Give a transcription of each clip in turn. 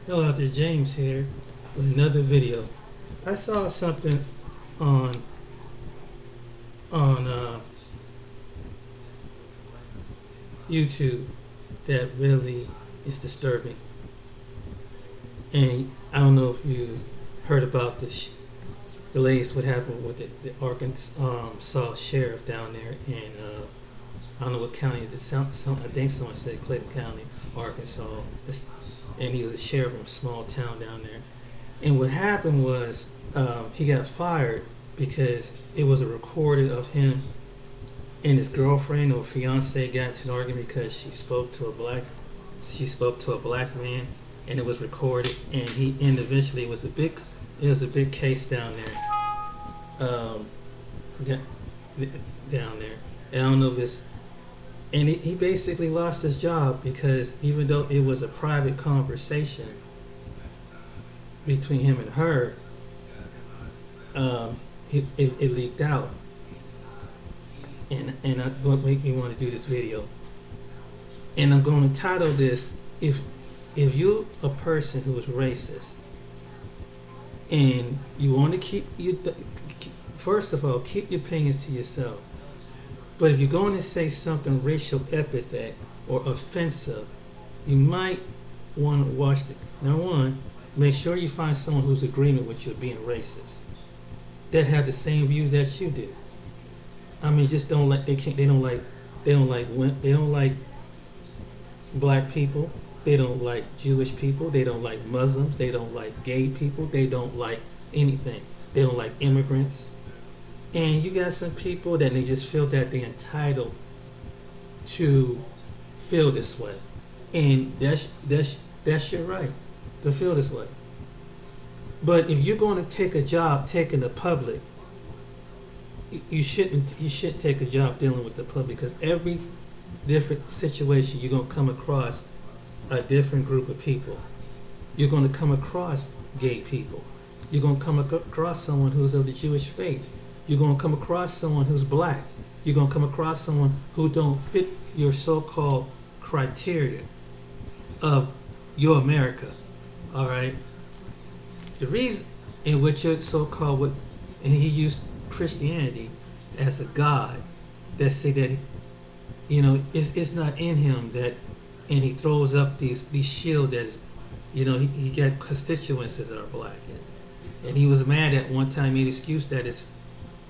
Hello out there, James here with another video. I saw something on on YouTube that really is disturbing, and I don't know if you heard about the latest what happened with the Arkansas sheriff down there in I don't know what county. I think someone said Clayton County, Arkansas, and he was a sheriff from a small town down there. And what happened was he got fired because it was a recording of him and his girlfriend or fiance got into an argument because she spoke to a black man, and it was recorded. And eventually it was a big case down there, down there. And I don't know if it's and he basically lost his job because even though it was a private conversation between him and her, it leaked out. And what made me want to do this video. And I'm going to title this, if you a person who is racist and you want to first of all, keep your opinions to yourself. But if you're going to say something racial epithet or offensive, you might want to watch the. Number one, make sure you find someone who's in agreement with you being racist, that have the same views that you do. I mean, just don't like they don't like black people. They don't like Jewish people. They don't like Muslims. They don't like gay people. They don't like anything. They don't like immigrants. And you got some people that they just feel that they're entitled to feel this way, and that's your right to feel this way. But if you're going to take a job taking the public, you shouldn't take a job dealing with the public, because every different situation you're going to come across a different group of people. You're going to come across gay people. You're going to come across someone who's of the Jewish faith. You're going to come across someone who's black. You're going to come across someone who don't fit your so-called criteria of your America. All right. The reason in which your so-called and he used Christianity as a god that say that it's not in him, that, and he throws up these shields as he got constituents that are black, and he was mad at one time, made excuse that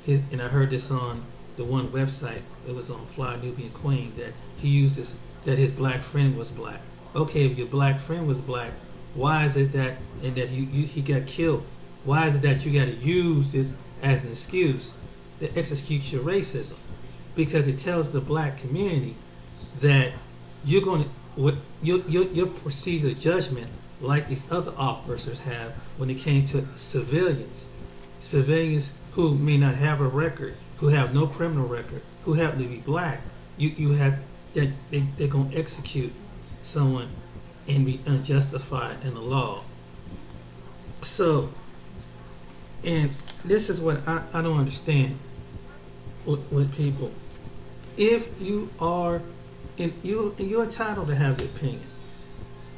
and I heard this on the one website, it was on Fly Nubian Queen, that he used this, that his black friend was black. Okay, if your black friend was black, why is it that, and that he got killed, why is it that you got to use this as an excuse to execute your racism? Because it tells the black community that you're going to your procedure judgment, like these other officers have when it came to civilians who may not have a record, who have no criminal record, who happen to be black. You have that they're going to execute someone and be unjustified in the law. So, and this is what I don't understand with people. If you are, you're entitled to have your opinion.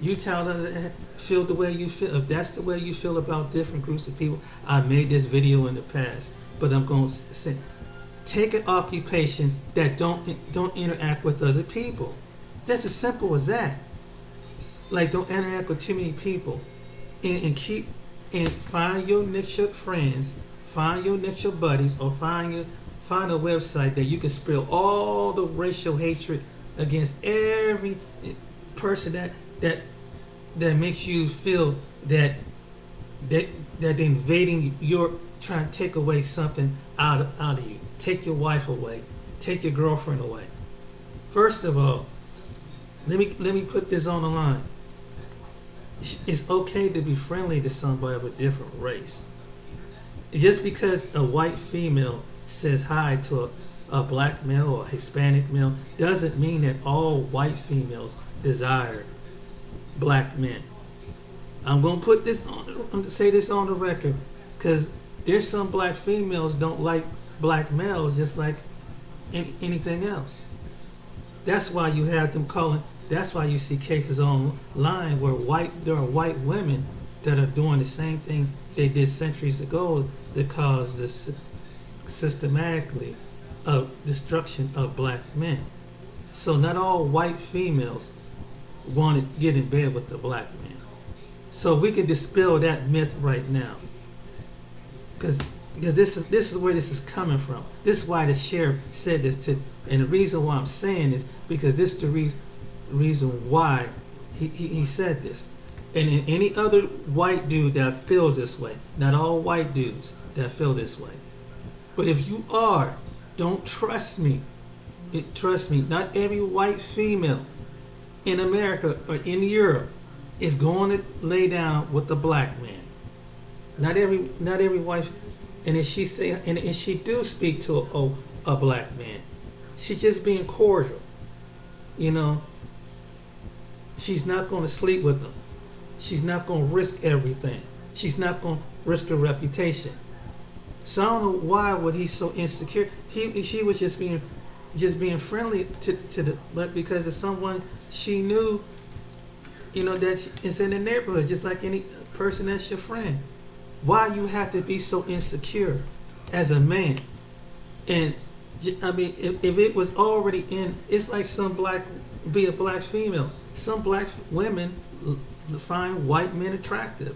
You entitled to feel the way you feel. If that's the way you feel about different groups of people, I made this video in the past, but I'm going to say, take an occupation that don't interact with other people. That's as simple as that. Like, don't interact with too many people, and find your niche friends, find your niche buddies, or find a website that you can spread all the racial hatred against every person that makes you feel that they're invading your, trying to take away something out of you. Take your wife away. Take your girlfriend away. First of all, let me put this on the line. It's okay to be friendly to somebody of a different race. Just because a white female says hi to a black male or a Hispanic male doesn't mean that all white females desire black men. I'm going to put this on, say this on the record, because there's some black females don't like black males just like anything else. That's why you have them calling That's why you see cases online where there are white women that are doing the same thing they did centuries ago that caused this systematically of destruction of black men. So not all white females want to get in bed with the black man. So we can dispel that myth right now, because this is where this is coming from. This is why the sheriff said this to, and the reason why I'm saying this because this is the reason why he said this. And in any other white dude that feels this way, not all white dudes that feel this way, but if you are, don't trust me. Trust me, not every white female in America or in Europe is going to lay down with the black man. Not every wife, and if she say, and if she do speak to a black man, she's just being cordial. You know, she's not going to sleep with them. She's not going to risk everything. She's not going to risk her reputation. So I don't know why would he so insecure. She was just being friendly to the, but because of someone she knew, you know, that is in the neighborhood, just like any person that's your friend. Why you have to be so insecure as a man? And I mean, if it was already in, it's like be a black female. Some black women find white men attractive,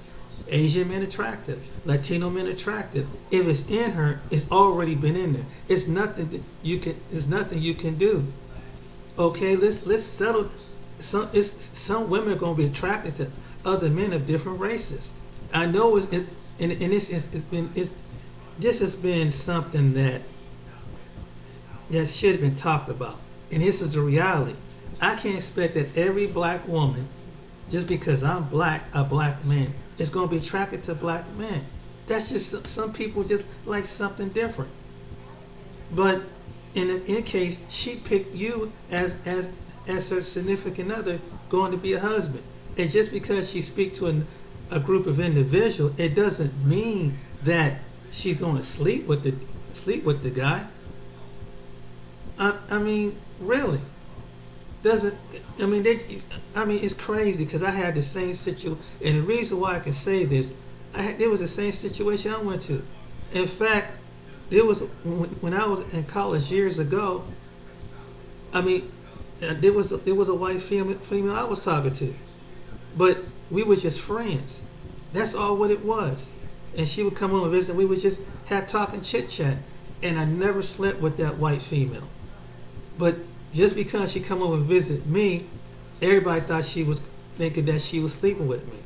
Asian men attractive, Latino men attractive. If it's in her, it's already been in there. It's nothing that you can. It's nothing you can do. Okay, let's settle. Some women are going to be attracted to other men of different races. I know this has been something that should have been talked about. And this is the reality. I can't expect that every black woman, just because I'm black, a black man, is going to be attracted to black men. That's just some people just like something different. But in case she picked you as her significant other, going to be a husband, and just because she speaks to a group of individuals, it doesn't mean that she's going to sleep with the guy. I mean, really. It's crazy because I had the same situation, and the reason why I can say this, it was the same situation I went to. In fact, there was when I was in college years ago. I mean, there was a white female I was talking to, but we were just friends. That's all what it was. And she would come over and visit. And we would just have talking chit chat, and I never slept with that white female. But just because she come over and visit me, everybody thought she was thinking that she was sleeping with me.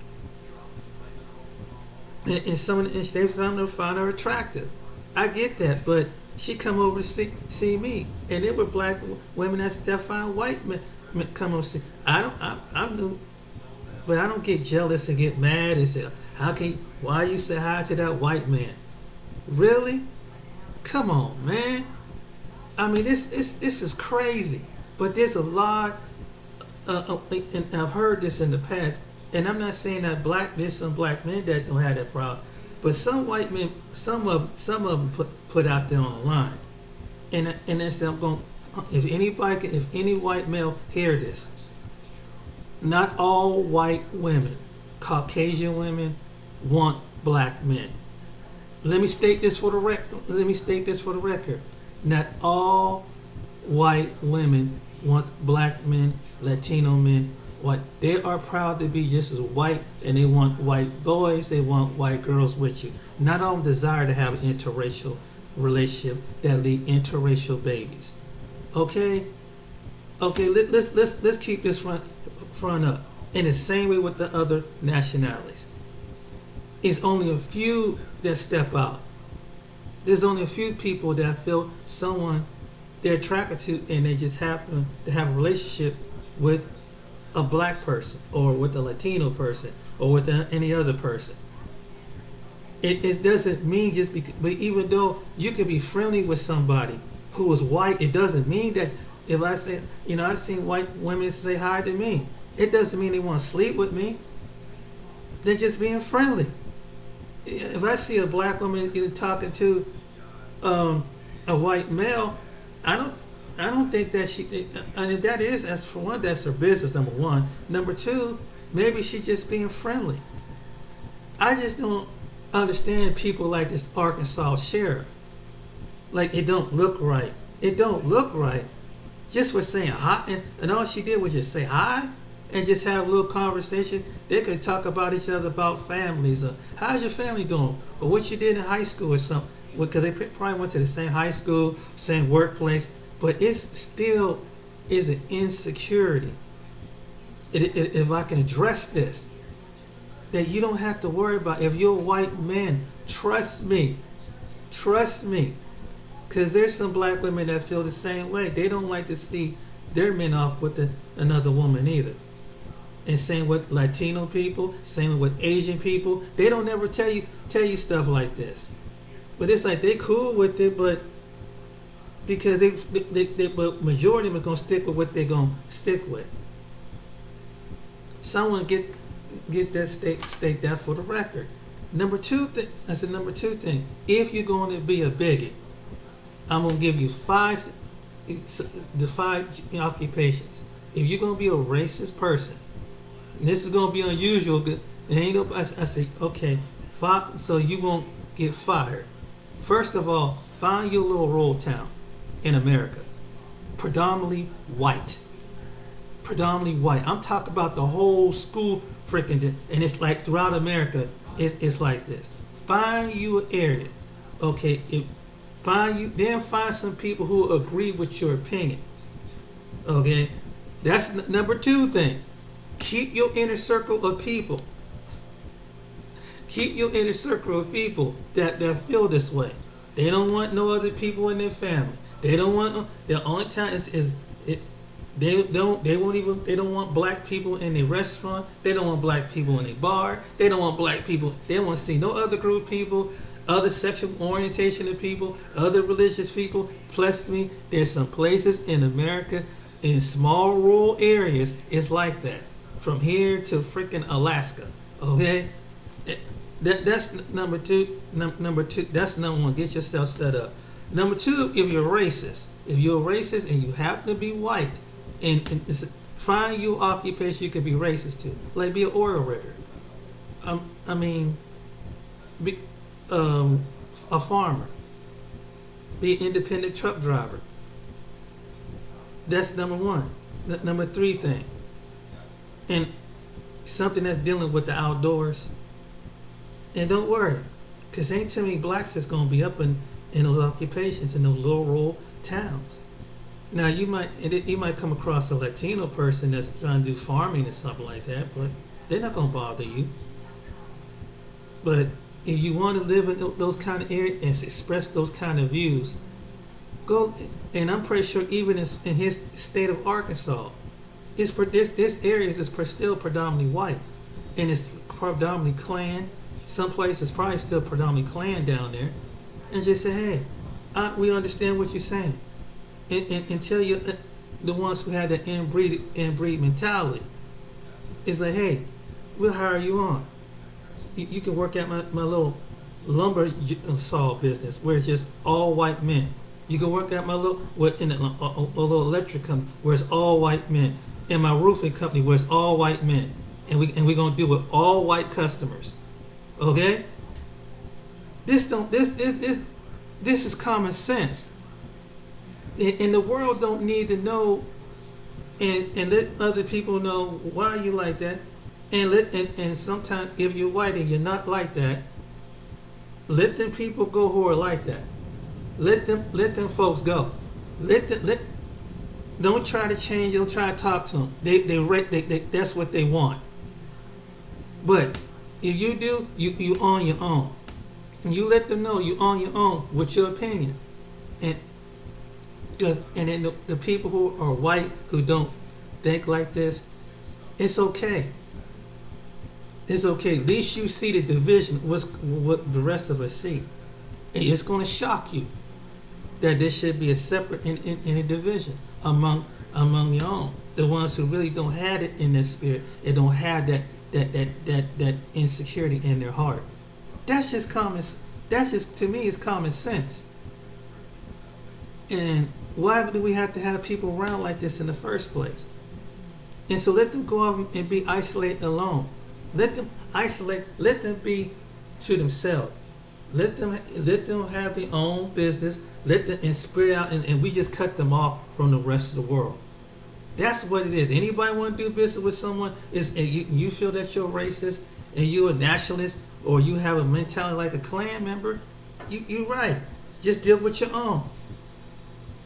And they found her attractive. I get that, but she come over to see me, and there were black women that find white men come over to see. I'm new, but I don't get jealous and get mad and say, why you say hi to that white man? Really? Come on, man. I mean, this is crazy. But there's a lot, and I've heard this in the past, and I'm not saying that there's some black men that don't have that problem, but some white men, some of them put out there on the line, and that's I'm going. If any white male hear this, not all white women, Caucasian women, want black men. Let me state this for the record. Not all white women want black men, Latino men, white. They are proud to be just as white, and they want white boys, they want white girls with you. Not all desire to have an interracial relationship that lead interracial babies. Okay, let's keep this front up. In the same way with the other nationalities, it's only a few that step out. There's only a few people that feel someone they're attracted to, and they just happen to have a relationship with a black person or with a Latino person or with any other person. It doesn't mean just because, but even though you can be friendly with somebody who is white, it doesn't mean that if I say, I've seen white women say hi to me. It doesn't mean they want to sleep with me. They're just being friendly. If I see a black woman talking to a white male, I don't think that she. And if that is, as for one, that's her business. Number one. Number two, maybe she just being friendly. I just don't understand people like this Arkansas sheriff. Like it don't look right. It don't look right. Just for saying hi, and all she did was just say hi and just have a little conversation. They could talk about each other, about families. How's your family doing? Or what you did in high school or something. Because they probably went to the same high school, same workplace. But it's still is an insecurity. If I can address this, that you don't have to worry about. If you're a white man, trust me. Trust me. Because there's some black women that feel the same way. They don't like to see their men off with another woman either. And same with Latino people, same with Asian people. They don't ever tell you stuff like this. But it's like they cool with it, but because but majority of them are gonna stick with what they're gonna stick with. Someone get that state that for the record. Number two thing. That's the number two thing. If you're going to be a bigot, I'm gonna give you the five occupations. If you're gonna be a racist person, and this is gonna be unusual. But ain't no, I say okay. So you won't get fired. First of all, find your little rural town in America, predominantly white. Predominantly white. I'm talking about the whole school freaking, and it's like throughout America, it's like this. Find you an area, okay? Find some people who agree with your opinion, okay? That's number two thing. Keep your inner circle of people. Keep your inner circle of people that feel this way. They don't want no other people in their family. They don't want. The only time they don't want black people in their restaurant. They don't want black people in their bar. They don't want black people. They don't want to see no other group of people, other sexual orientation of people, other religious people. Plus me, there's some places in America, in small rural areas, it's like that. From here to freaking Alaska, okay? That's number two. Number two. That's number one. Get yourself set up. Number two, if you're racist, and you happen to be white, and find you occupation you could be racist to, like be an oil rigger. Be a farmer. Be an independent truck driver. That's number one. Number three thing, and something that's dealing with the outdoors. And don't worry, because ain't too many blacks that's going to be up in those occupations, in those little rural towns. Now, you might come across a Latino person that's trying to do farming or something like that, but they're not going to bother you. But if you want to live in those kind of areas and express those kind of views, go. And I'm pretty sure even in his state of Arkansas, this area is still predominantly white, and it's predominantly Klan. Some places probably still predominantly Klan down there, and just say, hey, we understand what you're saying, and tell you the ones who had that inbreed mentality. It's like, hey, we'll hire you on. You can work at my little lumber saw business where it's just all white men. You can work at my little in a little electric company where it's all white men, in my roofing company where it's all white men, and we're gonna deal with all white customers. Okay? This is common sense. And the world don't need to know and let other people know why you like that. And sometimes if you're white and you're not like that, let them people go who are like that. Let them folks go. Don't try to change. Don't try to talk to them. They that's what they want. But if you do, you on your own. And you let them know you on your own with your opinion. And then the people who are white who don't think like this, it's okay. It's okay. At least you see the division, what the rest of us see. And it's going to shock you that there should be a separate in a division among your own. The ones who really don't have it in their spirit, they don't have that insecurity in their heart. That's just to me is common sense. And why do we have to have people around like this in the first place? And so let them go off and be isolated alone. Let them isolate. Let them be to themselves. Let them have their own business. Let them and spread out, and we just cut them off from the rest of the world. That's what it is. Anybody want to do business with someone and you feel that you're racist and you're a nationalist or you have a mentality like a Klan member, you're right. Just deal with your own.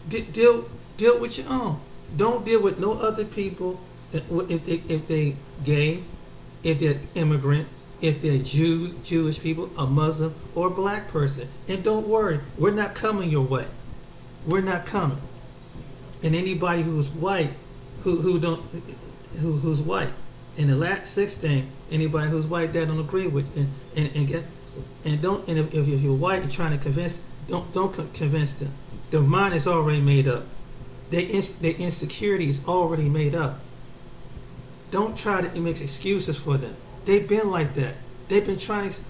Deal with your own. Don't deal with no other people if they gay, if they're immigrant, if they're Jewish people, a Muslim, or a black person. And don't worry, we're not coming your way. We're not coming. And anybody who's white, who's white. And the last sixth thing, anybody who's white that don't agree with if you're white and trying to convince, don't convince them. Their mind is already made up. Their insecurity is already made up. Don't try to make excuses for them. They've been like that. They've been trying to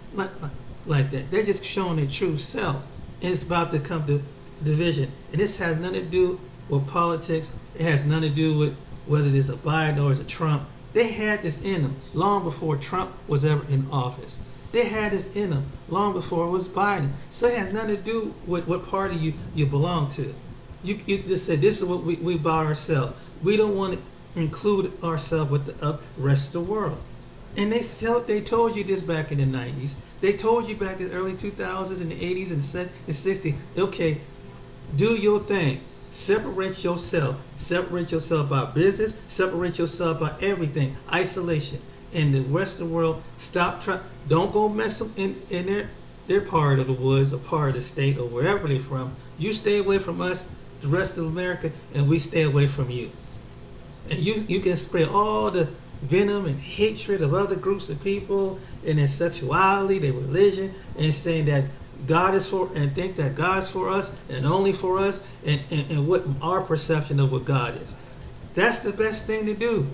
like that. They're just showing their true self. And it's about to come to division. And this has nothing to do with politics. It has nothing to do with whether it's a Biden or it's a Trump. They had this in them long before Trump was ever in office. They had this in them long before it was Biden. So it has nothing to do with what party you belong to. You just said this is what we about ourselves. We don't want to include ourselves with the rest of the world. And they told you this back in the 90s. They told you back in the early 2000s and the 80s and 60s. Okay, do your thing. Separate yourself. Separate yourself by business. Separate yourself by everything. Isolation. And the rest of the world, stop trying. Don't go mess them in their part of the woods or part of the state or wherever they're from. You stay away from us, the rest of America, and we stay away from you. And you can spread all the venom and hatred of other groups of people and their sexuality, their religion, and saying that God is for, and think that God's for us and only for us, and what our perception of what God is. That's the best thing to do.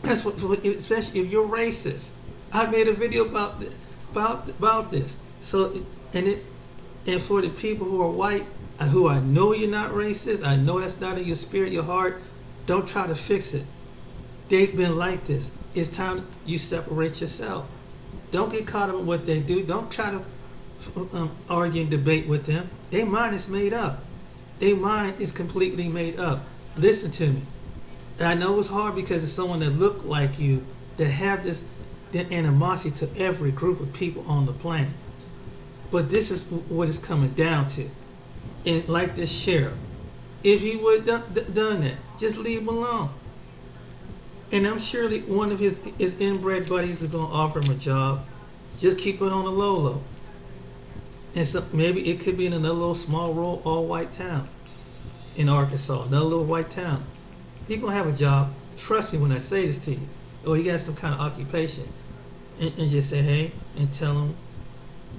That's what, especially if you're racist. I made a video about this. So and for the people who are white, who I know you're not racist, I know that's not in your spirit, your heart. Don't try to fix it. They've been like this. It's time you separate yourself. Don't get caught up in what they do. Don't try to argue and debate with them. Their mind is made up. Their mind is completely made up. Listen to me. I know it's hard because it's someone that look like you that have this animosity to every group of people on the planet. But this is what it's coming down to. And like this sheriff, if he would have done that, just leave him alone. And I'm surely one of his inbred buddies is going to offer him a job. Just keep it on the low. And so maybe it could be in another little small rural all-white town in Arkansas, another little white town. He's going to have a job. Trust me when I say this to you. Or he got some kind of occupation. And just say, hey, and tell him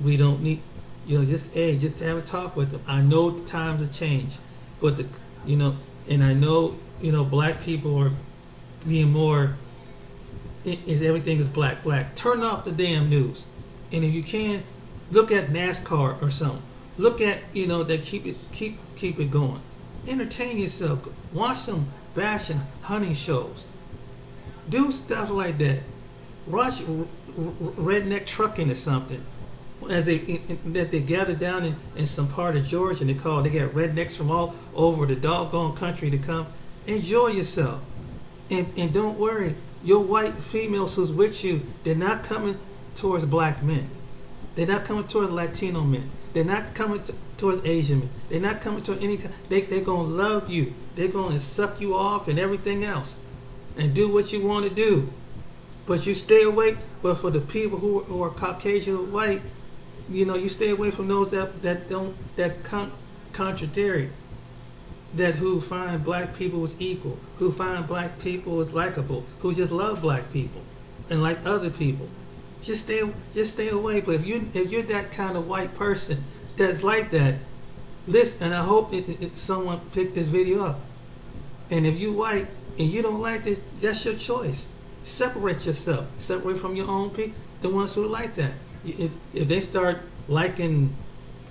we don't need, just have a talk with them. I know the times have changed. But, and I know, black people are being more, everything is black. Turn off the damn news. And if you can, look at NASCAR or something. Look at, that keep it going. Entertain yourself. Watch some bashing hunting shows. Do stuff like that. Watch redneck trucking or something. As they gather down in some part of Georgia, and they got rednecks from all over the doggone country to come. Enjoy yourself. And don't worry, your white females who's with you, they're not coming towards black men. They're not coming towards Latino men. They're not coming towards Asian men. They're not coming to any time. They're going to love you. They're going to suck you off and everything else and do what you want to do. But you stay away. But for the people who are Caucasian or white, you stay away from those that contradict. That who find black people as equal, who find black people as likable, who just love black people and like other people. Just stay away. But if you're that kind of white person that's like that, listen. And I hope someone picked this video up. And if you white and you don't like it, that's your choice. Separate yourself. Separate from your own people, the ones who are like that. If they start liking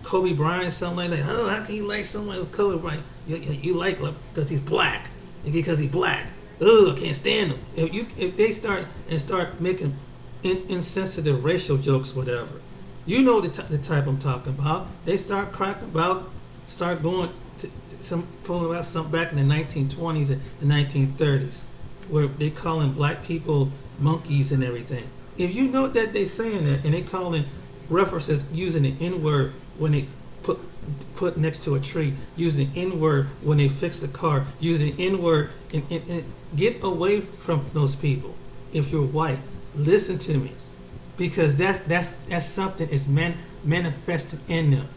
Kobe Bryant, something like that. Oh, how can you like someone who's Kobe Bryant? You like him because he's black. Because he's black. Oh, I can't stand him. If they start making insensitive racial jokes, whatever, you know the type I'm talking about. They start cracking about, start going to some pulling about something back in the 1920s and the 1930s, where they calling black people monkeys and everything. If you know that they saying that and they calling references using the N word when they put next to a tree, using the N word when they fix the car, using the N word, and get away from those people. If you're white, listen to me, because that's something is manifested in them.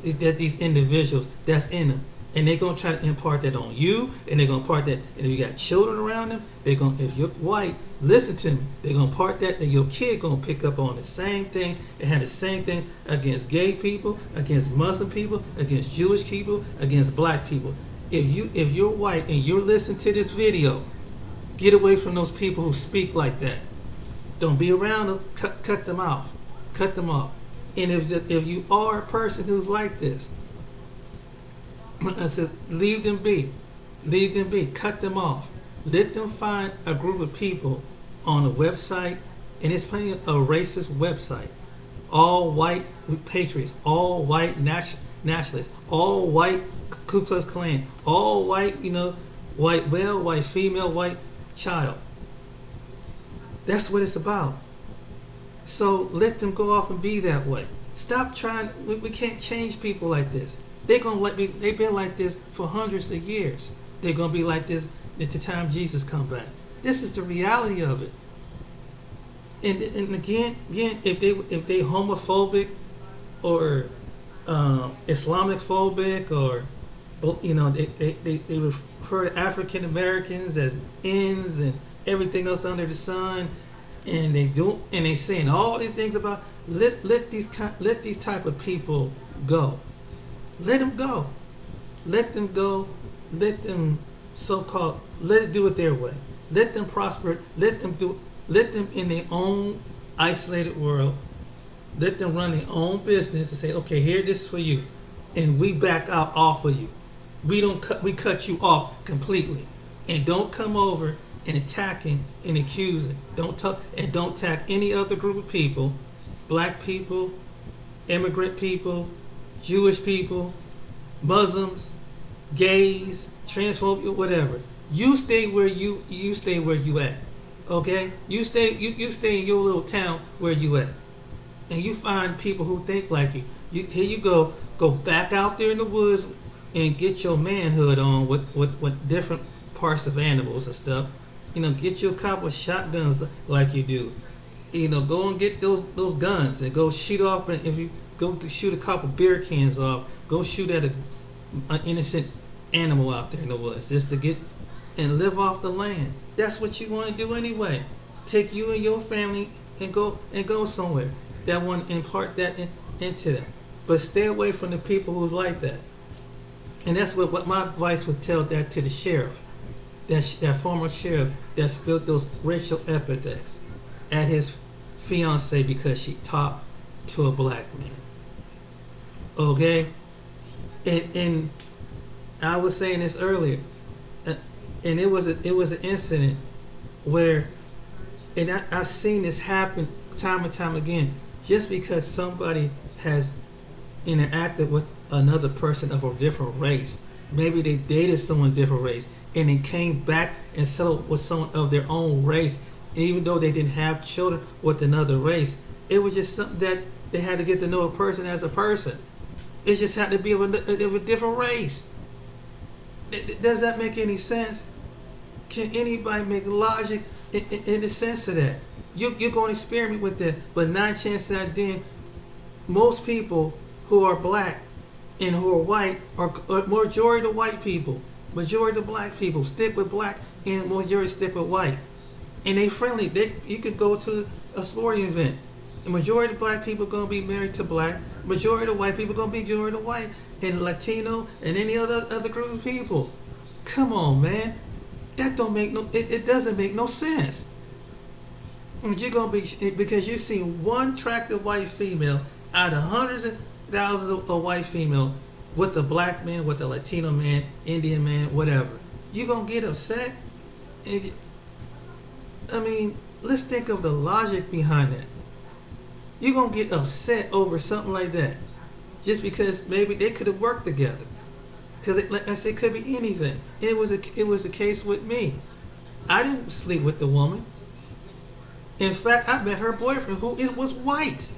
That these individuals, that's in them, and they're gonna try to impart that on you, and they're gonna impart that. And if you got children around them, they're gonna. If you're white, listen to me. They're gonna impart that, and your kid gonna pick up on the same thing and have the same thing against gay people, against Muslim people, against Jewish people, against black people. If you're white and you're listening to this video, get away from those people who speak like that. Don't be around them. Cut them off. Cut them off. And if you are a person who's like this, I said, leave them be. Leave them be. Cut them off. Let them find a group of people on a website, and it's plenty of a racist website. All white patriots, all white nationalists, all white Ku Klux Klan, all white, white male, white female, white child. That's what it's about. So let them go off and be that way. Stop trying. We can't change people like this. They've been like this for hundreds of years. They're gonna be like this at the time Jesus come back. This is the reality of it. And again, if they homophobic or Islamic phobic, or they refer to African Americans as N's and everything else under the sun, and they saying all these things about let these type of people go. Let them go. Let them go. Let them let it do it their way. Let them prosper. Let them in their own isolated world. Let them run their own business and say, okay, here this is for you, and we back out off of you. We cut you off completely, and don't come over and attacking and accusing. Don't attack any other group of people, black people, immigrant people, Jewish people, Muslims, gays, transphobia, whatever. You stay where you at. Okay? You stay in your little town where you at. And you find people who think like you. Here you go back out there in the woods and get your manhood on with different parts of animals and stuff. Get you a couple of shotguns like you do. Go and get those guns and go shoot off. And if you go shoot a couple beer cans off, go shoot at an innocent animal out there in the woods, just to get and live off the land. That's what you want to do anyway. Take you and your family and go somewhere that want to impart that into them. But stay away from the people who's like that. And that's what my advice would tell that to the sheriff, that former sheriff that spilled those racial epithets at his fiance because she talked to a black man. Okay? And I was saying this earlier, and it was an incident where, and I've seen this happen time and time again. Just because somebody has interacted with another person of a different race, maybe they dated someone different race, and they came back and settled with someone of their own race, even though they didn't have children with another race. It was just something that they had to get to know a person as a person. It just had to be of a different race. Does that make any sense? Can anybody make logic in the sense of that? You're going to experiment with that, but 9 chances out of 10, most people who are black and who are white are majority of white people. Majority of black people stick with black, and majority stick with white. And they friendly. You could go to a sporting event. The majority of black people are going to be married to black. Majority of white people are going to be majority of white. And Latino and any other group of people. Come on, man. That don't make it doesn't make no sense. And you're going to be, because you see one attractive white female out of hundreds of thousands of white female with a black man, with a Latino man, Indian man, whatever. You gonna get upset? And I mean, let's think of the logic behind that. You gonna get upset over something like that, just because maybe they could have worked together. Because like I said, it could be anything. It was a case with me. I didn't sleep with the woman. In fact, I met her boyfriend, who was white.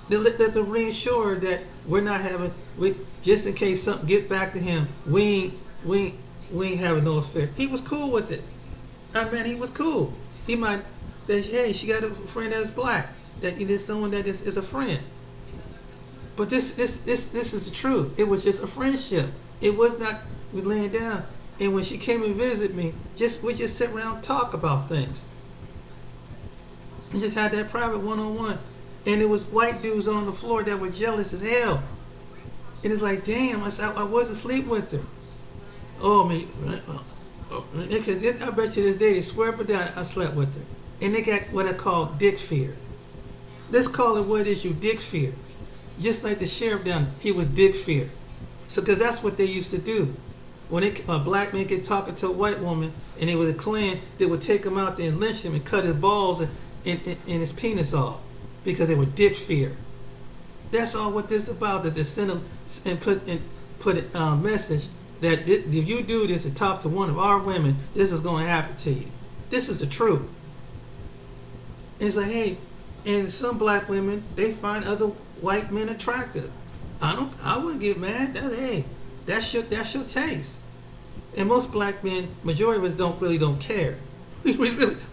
To reassure that we're not having, just in case something get back to him, we ain't having no affair. He was cool with it. I mean, he was cool. He might, hey, she got a friend that's black. That there's someone that is a friend. But this is the truth. It was just a friendship. It was not we laying down. And when she came and visit me, we just sit around and talk about things. We just had that private one-on-one. And it was white dudes on the floor that were jealous as hell. And it's like, damn, I wasn't sleeping with her. Oh, man. I bet you this day they swear up and down I slept with her. And they got what I call dick fear. Let's call it what it is, you dick fear. Just like the sheriff down there, he was dick fear. So, because that's what they used to do. When a black man get talking to a white woman and they were the Klan, they would take him out there and lynch him and cut his balls and his penis off. Because they were dick fear. That's all what this is about. That they send them and put a message that if you do this and talk to one of our women, this is going to happen to you. This is the truth. It's like, hey, and some black women, they find other white men attractive. I wouldn't get mad. That's your taste. And most black men, majority of us don't care. We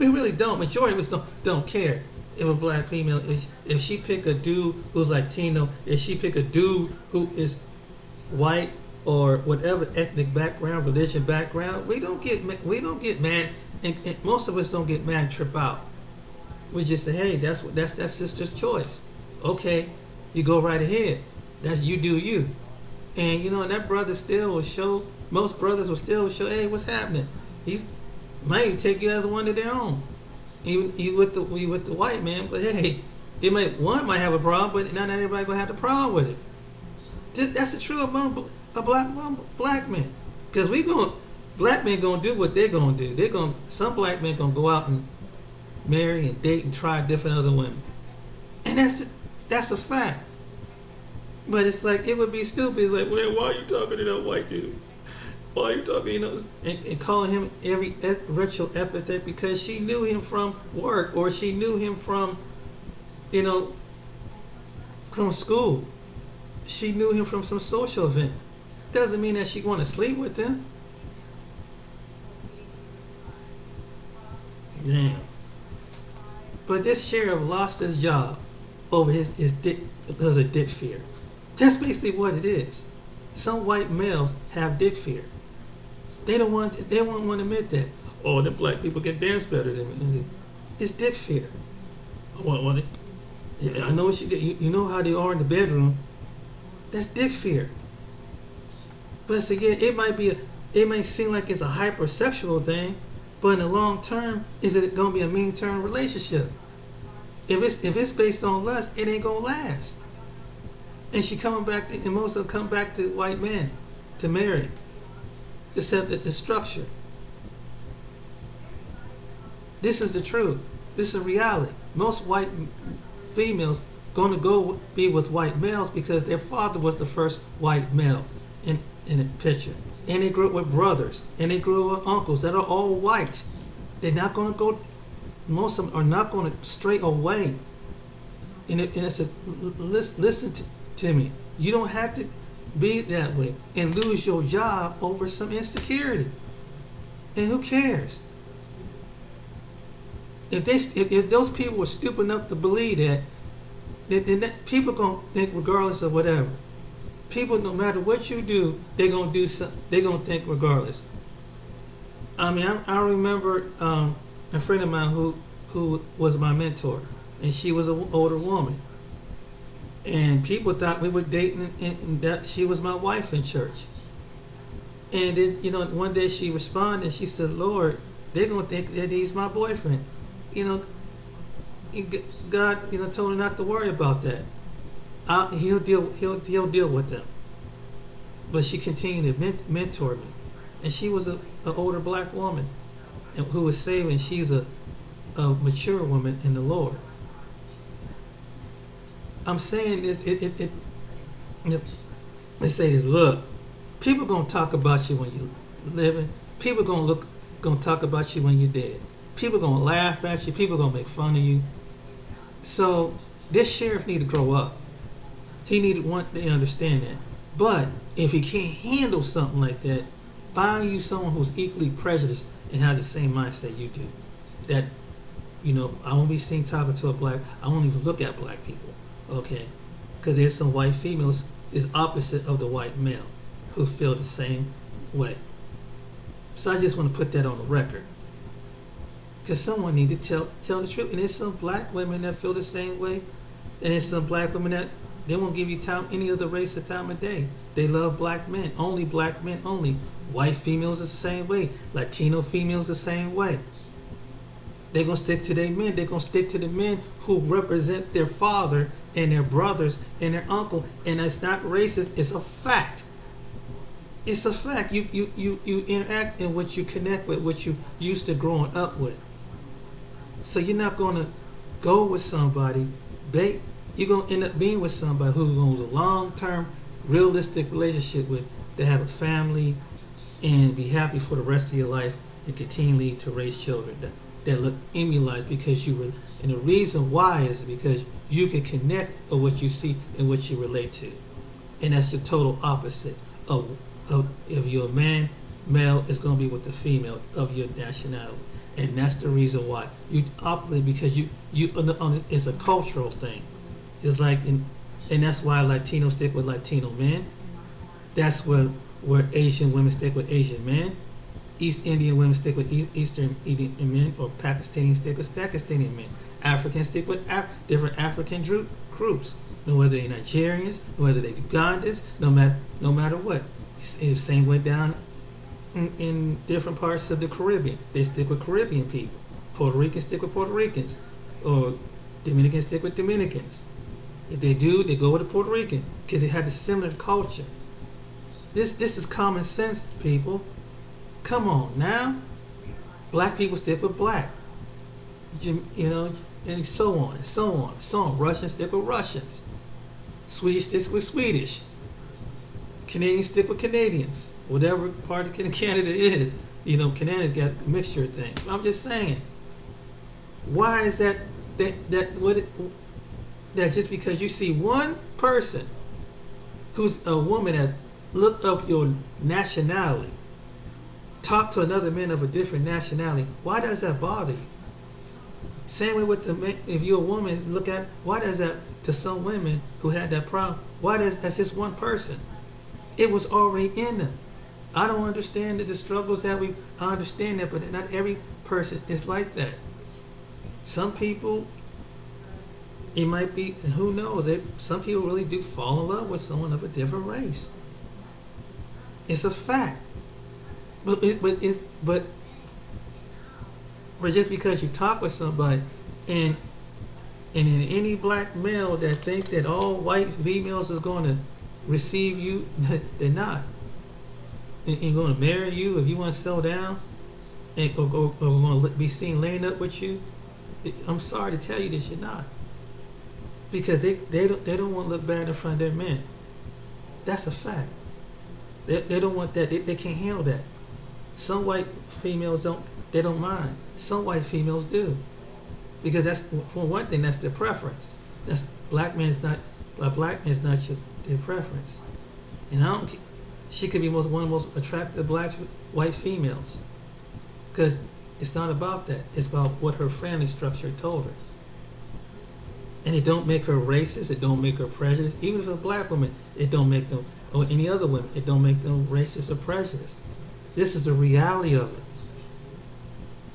really don't. Majority of us don't care. If a black female, if she pick a dude who's Latino, if she pick a dude who is white or whatever ethnic background, religion background, we don't get mad, and most of us don't get mad and trip out. We just say, hey, that's sister's choice. Okay, you go right ahead. You do you. And and that brother still will show. Most brothers will still show, hey, what's happening? He might take you as one of their own. You with the white man, but hey, one might have a problem, but not everybody gonna have the problem with it. That's the truth among a black man, because black men gonna do what they're gonna do. Some black men gonna go out and marry and date and try different other women, and that's a fact. But it's like, it would be stupid. It's like, well, why are you talking to that white dude? Why are you talking, and calling him every racial epithet because she knew him from work, or she knew him from school. She knew him from some social event. Doesn't mean that she want to sleep with him. Damn. But this sheriff lost his job over his dick, because of dick fear. That's basically what it is. Some white males have dick fear. They won't want to admit that. Oh, the black people can dance better than me. It's dick fear. I know what you know how they are in the bedroom. That's dick fear. But again, it might seem like it's a hypersexual thing, but in the long term, is it gonna be a mean term relationship? If it's based on lust, it ain't gonna last. And she coming back, and most of them come back to white men to marry. Except that the structure. This is the truth. This is reality. Most white females going to go be with white males because their father was the first white male in the picture. And they grew up with brothers. And they grew up with uncles that are all white. They're not going to go, most of them are not going to stray away. And it's listen to me. You don't have to be that way and lose your job over some insecurity. And who cares? If those people were stupid enough to believe that, then people gonna think regardless of whatever. People, no matter what you do, they're gonna do something. They're gonna think regardless. I mean, I remember a friend of mine who was my mentor, and she was an older woman. And people thought we were dating, and that she was my wife in church. And then, one day she responded. She said, "Lord, they're gonna think that he's my boyfriend." God, told her not to worry about that. He'll deal with them. But she continued to mentor me, and she was an older black woman, and who was saved, and she's a mature woman in the Lord. I'm saying this. Let's say this. Look, people gonna talk about you when you living. People gonna talk about you when you're dead. People gonna laugh at you. People gonna make fun of you. So this sheriff need to grow up. He need to understand that. But if he can't handle something like that, find you someone who's equally prejudiced and has the same mindset you do. That, I won't be seen talking to a black. I won't even look at black people. Okay, because there's some white females is opposite of the white male who feel the same way. So I just want to put that on the record, because someone need to tell the truth. And there's some black women that feel the same way, and there's some black women that they won't give you time any other race a time of day. They love black men, only black men only. White females the same way. Latino females the same way. They're gonna stick to their men. They're gonna stick to the men who represent their father and their brothers and their uncle. And it's not racist. It's a fact. It's a fact. You interact in what you connect with, what you used to growing up with. So you're not gonna go with somebody. You're gonna end up being with somebody who's going to a long-term, realistic relationship with, to have a family and be happy for the rest of your life and continually to raise children that look emulized because you were. And the reason why is because you can connect with what you see and what you relate to, and that's the total opposite of if you're a male is going to be with the female of your nationality, and that's the reason why you operate, because you it's a cultural thing. It's like, and that's why Latinos stick with Latino men. That's where Asian women stick with Asian men. East Indian women stick with Eastern Indian men, or Pakistani stick with Pakistani men. Africans stick with different African groups. Whether they're Nigerians, whether they're Ugandans, no matter what. It's the same way down in different parts of the Caribbean. They stick with Caribbean people. Puerto Ricans stick with Puerto Ricans, or Dominicans stick with Dominicans. If they do, they go with the Puerto Rican because they have the similar culture. This is common sense, people. Come on now. Black people stick with black. And so on, and so on, and so on. Russians stick with Russians. Swedish sticks with Swedish. Canadians stick with Canadians. Whatever part of Canada is. Canada's got a mixture of things. I'm just saying. Why is that just because you see one person who's a woman that looked up your nationality, talk to another man of a different nationality, why does that bother you? Same way with the men. If you're a woman, look at, why does that, to some women who had that problem, that's just one person. It was already in them. I don't understand the struggles I understand that, but not every person is like that. Some people, it might be, who knows, some people really do fall in love with someone of a different race. It's a fact. But just because you talk with somebody and in any black male that think that all white females is going to receive you, they're not. And going to marry you if you want to settle down, or want to be seen laying up with you, I'm sorry to tell you this, you're not. Because they don't want to look bad in front of their men. That's a fact. They don't want that. They can't handle that. Some white females don't mind. Some white females do. Because that's, for one thing, that's their preference. Black man's not their preference. And she could be one of the most attractive white females. Because it's not about that. It's about what her family structure told her. And it don't make her racist. It don't make her prejudiced. Even if it's a black woman, it don't make them, or any other women, it don't make them racist or prejudiced. This is the reality of it.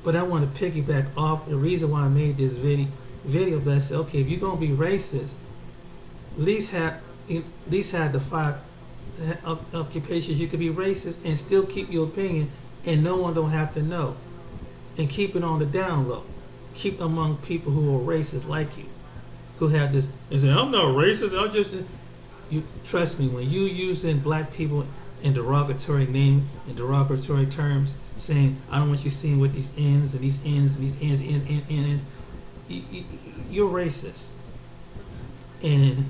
But I want to piggyback off the reason why I made this video. But I said, okay, if you're gonna be racist, at least have the 5 occupations you could be racist and still keep your opinion, and no one don't have to know, and keep it on the down low. Keep among people who are racist like you, who have this and say, I'm not racist, I'm just you trust me, when you using black people in derogatory name and derogatory terms, saying I don't want you seeing with these ends and these ends and these ends and you're racist. And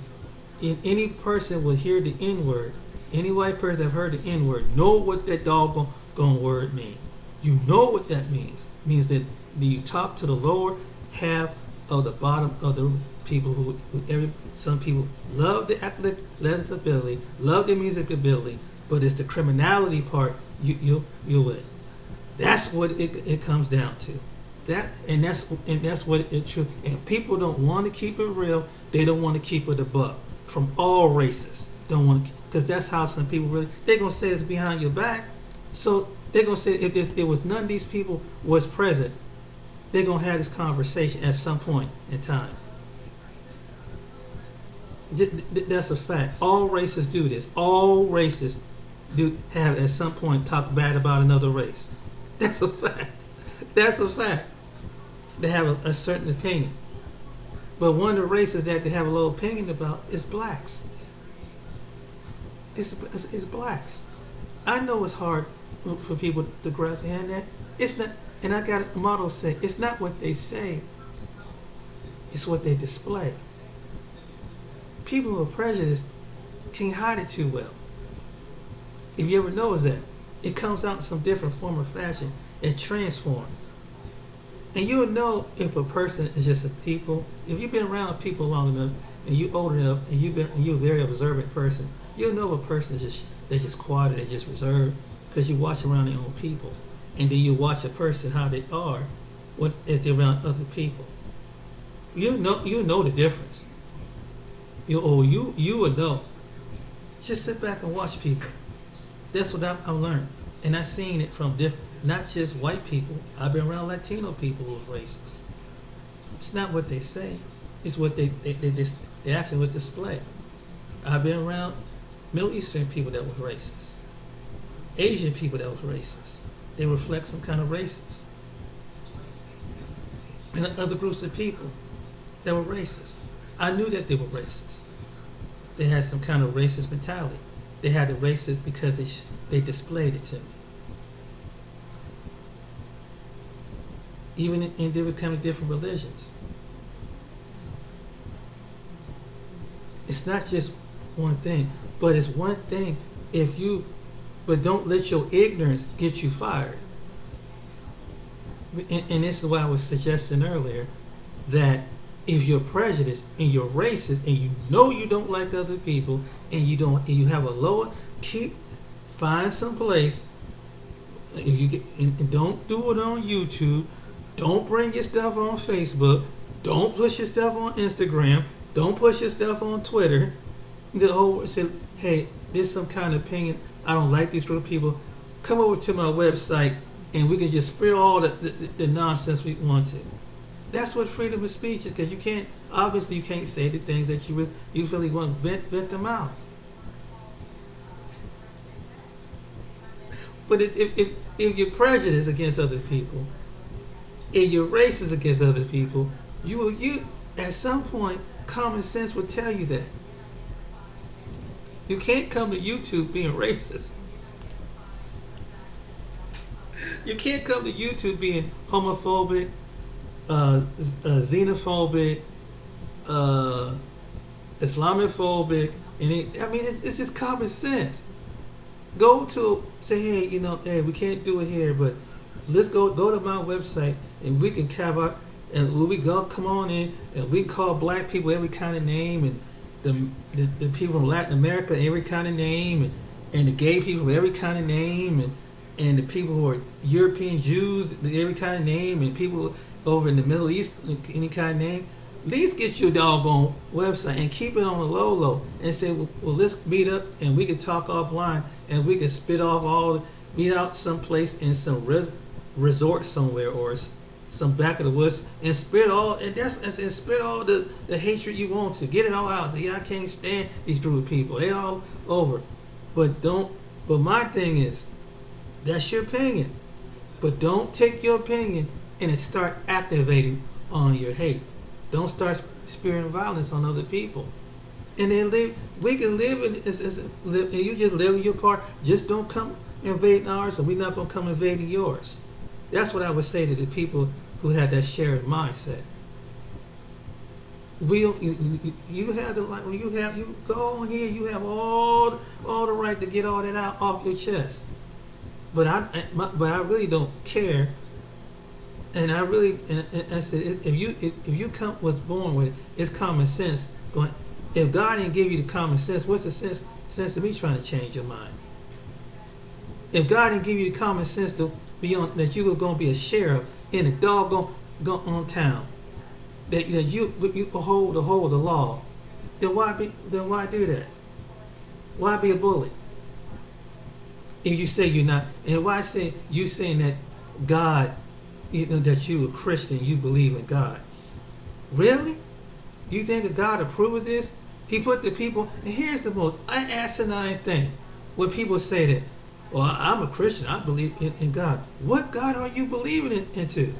any person will hear the N word, any white person that heard the N word know what that doggone word means. You know what that means. It means that you talk to the lower half of the bottom of the people some people love the athletic ability, love the music ability, but it's the criminality part you with. That's what it comes down to. That's what it's true. And people don't want to keep it real. They don't want to keep it a buck from all races. Don't want to, because that's how some people really. They're gonna say it's behind your back. So they're gonna say if it was none of these people was present, they're gonna have this conversation at some point in time. That's a fact. All races do this. All races do have at some point talk bad about another race. That's a fact. That's a fact. They have a certain opinion. But one of the races that they have a little opinion about is blacks. It's blacks. I know it's hard for people to grasp that. It's not, and I got a motto saying, it's not what they say, it's what they display. People who are prejudiced can't hide it too well. If you ever notice that, it comes out in some different form or fashion. It transforms. And you'll know if a person is just a people. If you've been around people long enough, and you're old enough, and you're a very observant person, you'll know if a person is just quiet, they're just reserved, because you watch around their own people, and then you watch a person how they are if they're around other people. You know the difference. You would know. Just sit back and watch people. That's what I've learned, and I've seen it from not just white people. I've been around Latino people who are racist. It's not what they say; it's what they actually was display. I've been around Middle Eastern people that were racist, Asian people that were racist. They reflect some kind of racist, and other groups of people that were racist. I knew that they were racist. They had some kind of racist mentality. They had the racist because they displayed it to me. Even in different religions. It's not just one thing, but it's one thing but don't let your ignorance get you fired. And this is why I was suggesting earlier that if you're prejudiced and you're racist and you know you don't like other people and you have a lower, find some place. If you get, and don't do it on YouTube. Don't bring your stuff on Facebook. Don't push your stuff on Instagram. Don't push your stuff on Twitter. The whole say, hey, there's some kind of opinion. I don't like these group of people. Come over to my website and we can just spread all the nonsense we want to. That's what freedom of speech is, because you can't say the things that you really want to vent them out. But if you're prejudiced against other people, and you're racist against other people, you at some point common sense will tell you that. You can't come to YouTube being racist. You can't come to YouTube being homophobic, xenophobic, Islamophobic, and it's just common sense. Go to say, hey, we can't do it here, but let's go to my website and we can carve out, and we go come on in and we call black people every kind of name, and the people from Latin America every kind of name, and the gay people every kind of name, and the people who are European Jews every kind of name, and people over in the Middle East any kind of name. At least get your doggone website and keep it on the low and say, well, let's meet up and we can talk offline and we can meet out someplace in some resort somewhere or some back of the woods and spread all the hatred you want to. Get it all out. Say, I can't stand these group of people. They all over. But my thing is, that's your opinion. But don't take your opinion and start activating on your hate. Don't start spearing violence on other people. And then live. We can live in live, and you just live in your part. Just don't come invading ours, and we're not gonna come invading yours. That's what I would say to the people who had that shared mindset. We don't, you have the like you go on here. You have all the right to get all that out off your chest. But I really don't care. And I really and I said if you was born with it, it's common sense. Going, if God didn't give you the common sense, what's the sense of me trying to change your mind? If God didn't give you the common sense to be on that you were going to be a sheriff in a doggone on town, that you hold the law, then why do that? Why be a bully? If you say you're not, and why say you saying that God, that you a Christian, you believe in God? Really? You think that God approved of this? He put the people, and here's the most asinine thing. When people say that, well, I'm a Christian, I believe in God. What God are you believing into?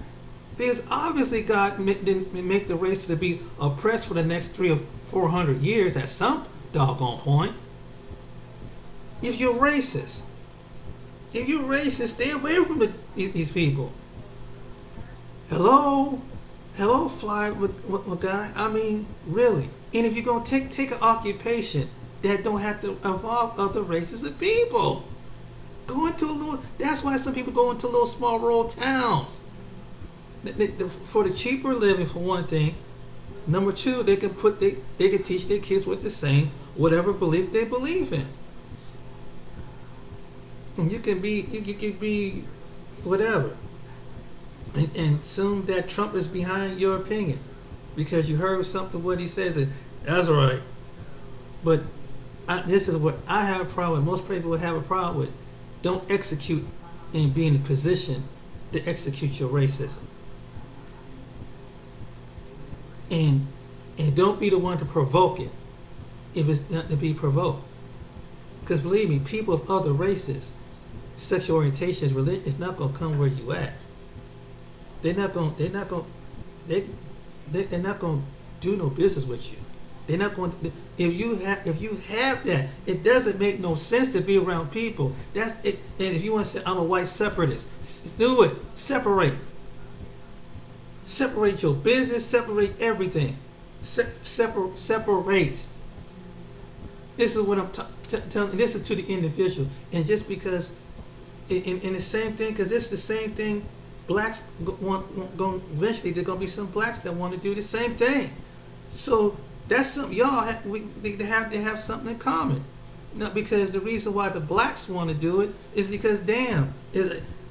Because obviously God didn't make the race to be oppressed for the next 300 or 400 years at some doggone point. If you're racist, stay away from these people. Hello, fly with God. I mean, really. And if you're gonna take an occupation that don't have to involve other races of people, go into a little. That's why some people go into little small rural towns. For the cheaper living, for one thing. Number two, they can teach their kids what to say, whatever belief they believe in. And you can be whatever. And assume that Trump is behind your opinion because you heard something what he says, and that's all right. But this is what I have a problem with. Most people would have a problem with. Don't execute and be in a position to execute your racism. And don't be the one to provoke it if it's not to be provoked. Because believe me, people of other races, sexual orientations, religion, it's not going to come where you at. They're not going to do no business with you. They're not going to, if you have that, it doesn't make no sense to be around people. That's it. And if you want to say I'm a white separatist, do it. Separate your business, separate everything. Separate. This is what I'm telling. This is to the individual, and just because, in the same thing, because it's the same thing. Blacks going eventually. There's gonna be some blacks that want to do the same thing. So that's something y'all they have something in common. Not because the reason why the blacks want to do it is because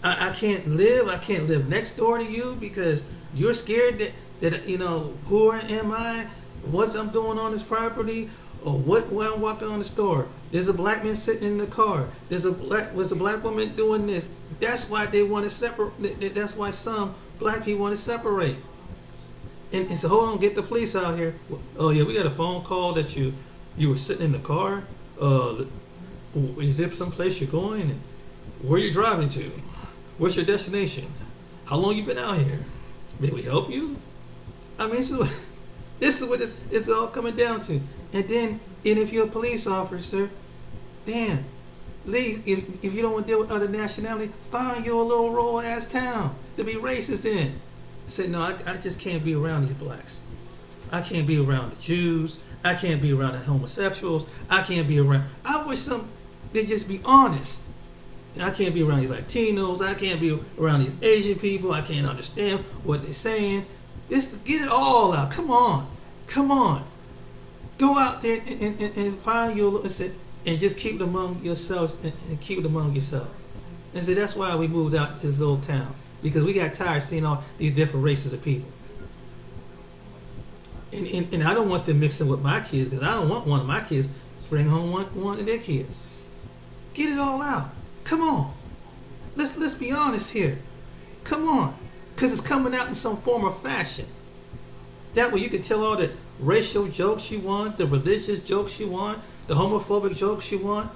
I can't live next door to you because you're scared that who am I? What I'm doing on this property? Or when I'm walking on the store, there's a black man sitting in the car. Was a black woman doing this? That's why they want to separate. That's why some black people want to separate. And so hold on, get the police out here. Oh yeah, we got a phone call that you were sitting in the car. Is there some place you're going? And where you driving to? What's your destination? How long you been out here? May we help you? I mean, this is what it's all coming down to. And if you're a police officer, damn, please, if you don't want to deal with other nationality, find you a little rural ass town to be racist in. Say, no, I just can't be around these blacks. I can't be around the Jews. I can't be around the homosexuals. I can't be around. I wish they just be honest. I can't be around these Latinos. I can't be around these Asian people. I can't understand what they're saying. Just get it all out. Come on. Go out there and find your and just keep it among yourselves and keep it among yourself. And so that's why we moved out to this little town, because we got tired of seeing all these different races of people. And I don't want them mixing with my kids, because I don't want one of my kids bring home one of their kids. Get it all out. Come on. Let's be honest here. Come on. Because it's coming out in some form or fashion. That way you can tell all the racial jokes you want, the religious jokes you want, the homophobic jokes you want.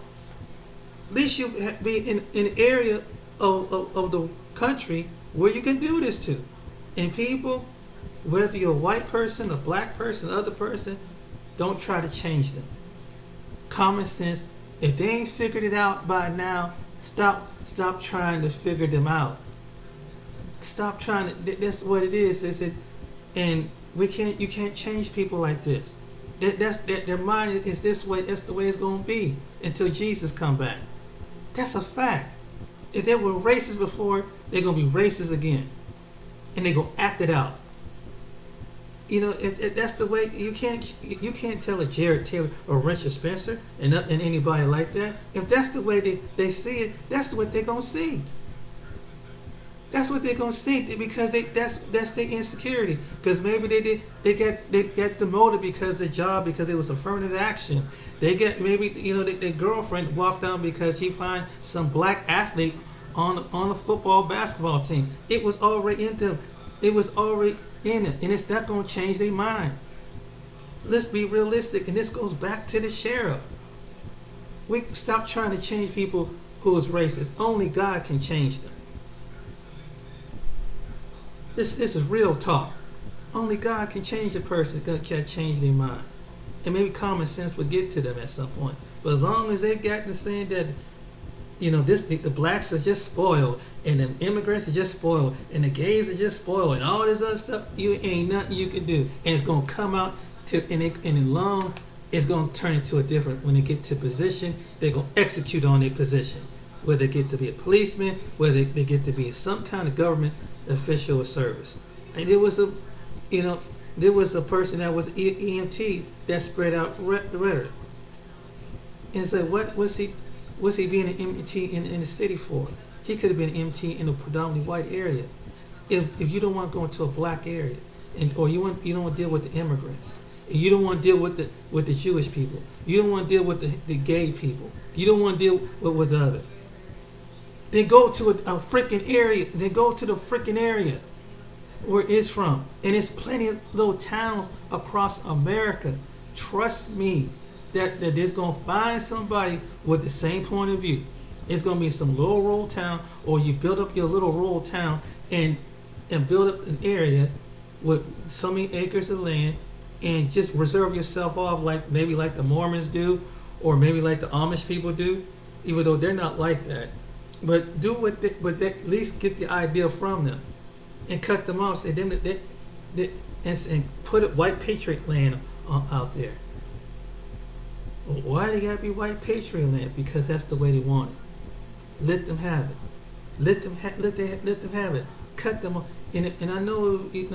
At least you be in an area of the country where you can do this to. And people, whether you're a white person, a black person, other person, don't try to change them. Common sense. If they ain't figured it out by now, stop trying to figure them out. Stop trying to. That's what it is. And you can't change people like this. Their mind is this way. That's the way it's gonna be until Jesus come back. That's a fact. If they were racist before, they're gonna be racist again, and they're gonna act it out. If that's the way, you can't tell a Jared Taylor or Richard Spencer and anybody like that. If that's the way they see it, that's what they're gonna see. That's what they're gonna see because that's their insecurity. Because maybe they get demoted because of the job, because it was affirmative action. They get maybe their girlfriend walked down because he find some black athlete on a football basketball team. It was already in them. It was already in it, and it's not gonna change their mind. Let's be realistic, and this goes back to the sheriff. We stop trying to change people who is racist. Only God can change them. This is real talk. Only God can change a person, can change their mind. And maybe common sense will get to them at some point. But as long as they got to saying that, the blacks are just spoiled, and the immigrants are just spoiled, and the gays are just spoiled, and all this other stuff, you ain't nothing you can do. And it's gonna come out and in long, it's gonna turn into a different. When they get to position, they're gonna execute on their position. Whether they get to be a policeman, whether they get to be some kind of government official or service. And there was a person that was EMT that spread out rhetoric. And so what was he being an EMT in the city for? He could have been an EMT in a predominantly white area. If you don't want to go into a black area, or you don't want to deal with the immigrants, and you don't want to deal with the Jewish people, you don't want to deal with the gay people, you don't want to deal with the other. Then go to a freaking area. Then go to the freaking area where it's from. And there's plenty of little towns across America. Trust me that there's going to find somebody with the same point of view. It's going to be some little rural town, or you build up your little rural town and build up an area with so many acres of land and just reserve yourself off maybe like the Mormons do, or maybe like the Amish people do, even though they're not like that. But do but at least get the idea from them, and cut them off. Say them and put it white patriot land out there. Well, why they gotta be white patriot land? Because that's the way they want it. Let them have it. Let them have it. Cut them off. And I know if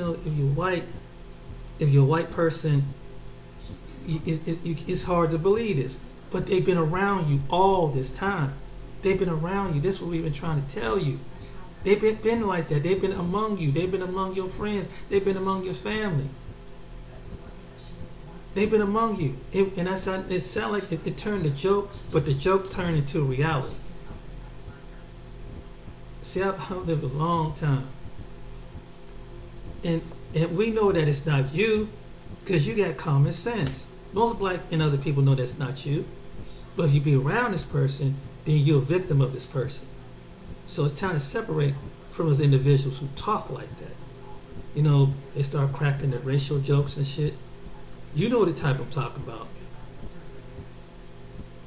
you're a white person, it's hard to believe this, but they've been around you all this time. They've been around you. This is what we've been trying to tell you. They've been like that. They've been among you. They've been among your friends. They've been among your family. They've been among you. It sounded like it turned a joke, but the joke turned into reality. See, I've lived a long time. And we know that it's not you because you got common sense. Most black and other people know that's not you. But if you be around this person, then you're a victim of this person. So it's time to separate from those individuals who talk like that. They start cracking the racial jokes and shit. You know the type I'm talking about.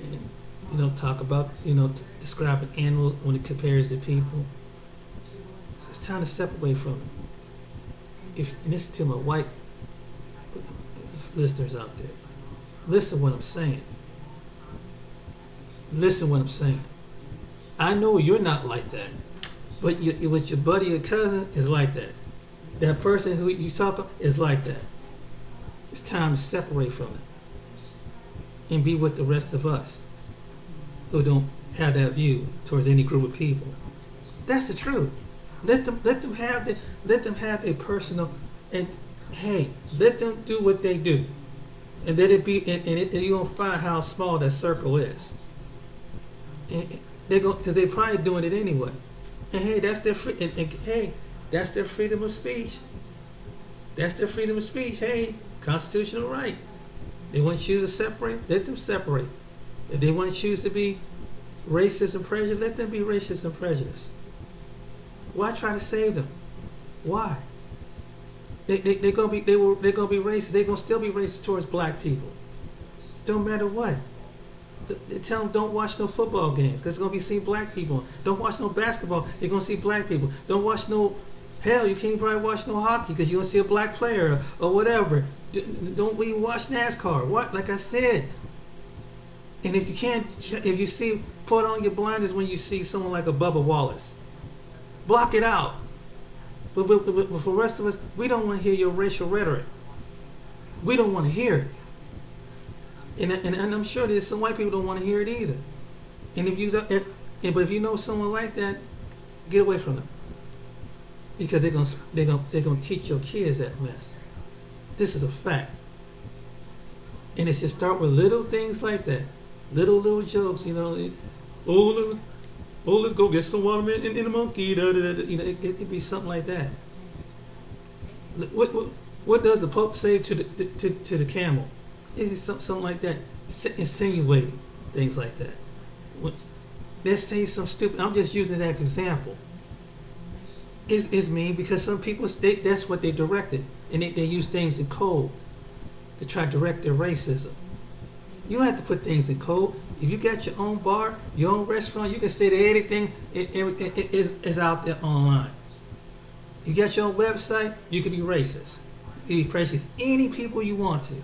And, talk about, describing animals when it compares to people. So it's time to separate from it. And this is to my white listeners out there. Listen what I'm saying. Listen what I'm saying. I know you're not like that, but with your buddy or cousin is like that. That person who you talk about is like that. It's time to separate from it and be with the rest of us who don't have that view towards any group of people. That's the truth. Let them have their personal, and hey, let them do what they do, and let it be. And you're gonna find how small that circle is. And because they're probably doing it anyway. And hey, that's their that's their freedom of speech. That's their freedom of speech. Hey, constitutional right. They want to choose to separate, let them separate. If they want to choose to be racist and prejudiced, let them be racist and prejudiced. Why try to save them? Why? They're gonna be they're gonna be racist. They're gonna still be racist towards black people. Don't matter what. They tell them don't watch no football games because it's gonna be see black people. Don't watch no basketball. You're gonna see black people. Don't watch no hell. You can't probably watch no hockey because you're gonna see a black player or whatever. Don't we watch NASCAR? What? Like I said. And if you can't, if you see, put on your blinders when you see someone like a Bubba Wallace. Block it out. But for the rest of us, we don't want to hear your racial rhetoric. We don't want to hear it. And I'm sure there's some white people don't want to hear it either. And but if you know someone like that, get away from them. Because they're gonna teach your kids that mess. This is a fact. And it's just start with little things like that. Little jokes, you know. Let's go get some watermelon and a monkey. You know, it'd be something like that. What does the Pope say to the camel? Is it something like that? Insinuating things like that. Let's say some stupid. I'm just using that as an example. It's mean because some people that's what they directed, and they use things in code to try to direct their racism. You don't have to put things in code. If you got your own bar, your own restaurant, you can say that anything is out there online. You got your own website, you can be racist. You can be prejudiced any people you want to.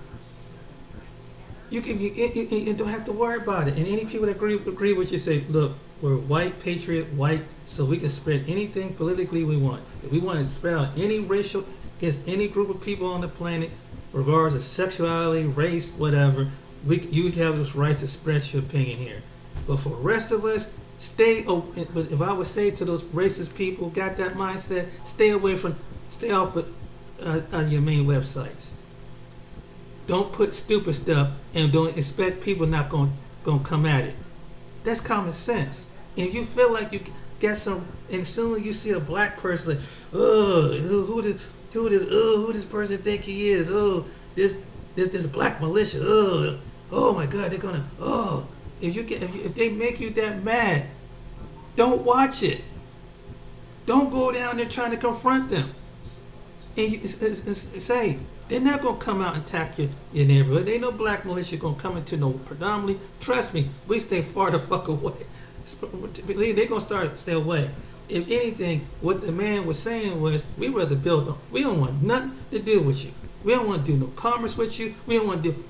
You don't have to worry about it. And any people that agree with you say, look, we're white, patriot, white, so we can spread anything politically we want. If we want to spread out any racial against any group of people on the planet, regardless of sexuality, race, whatever, you have this right to spread your opinion here. But for the rest of us, but if I would say to those racist people, got that mindset, stay off your main websites. Don't put stupid stuff and don't expect people not going to come at it. That's common sense. And if you feel like you get some, and soon as you see a black person, like, who this person think he is? Oh, this black militia. Oh my God, they're gonna. If they make you that mad, don't watch it. Don't go down there trying to confront them. And you say they're not gonna come out and attack your neighborhood. Ain't no black militia gonna come into no predominantly. Trust me, we stay far the fuck away. They're gonna stay away. If anything, what the man was saying was, we rather build them. We don't want nothing to do with you. We don't want to do no commerce with you. We don't want to do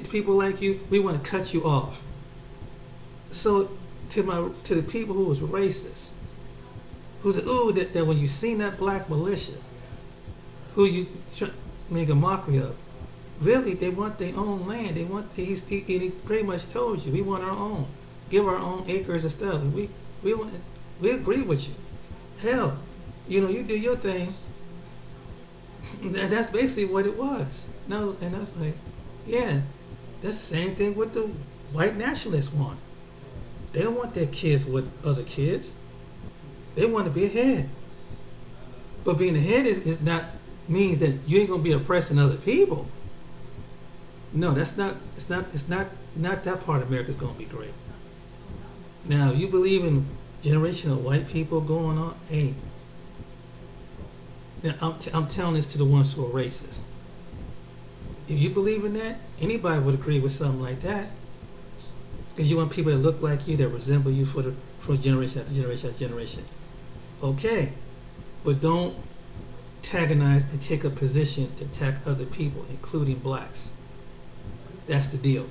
people like you. We want to cut you off. So to the people who was racist, who said, that when you seen that black militia, who you make a mockery of, really they want their own land. They want. He pretty much told you we want our own. Give our own acres and stuff. And we agree with you. Hell, you do your thing. And that's basically what it was. No, and I was like, yeah, that's the same thing what the white nationalists want. They don't want their kids with other kids. They want to be ahead. But being ahead is not means that you ain't gonna be oppressing other people. No, that's not. It's not that part of America's gonna be great. Now, if you believe in generational white people going on, hey. Now, I'm telling this to the ones who are racist. If you believe in that, anybody would agree with something like that. Because you want people that look like you, that resemble you from generation after generation after generation. Okay. But don't antagonize and take a position to attack other people, including blacks. That's the deal.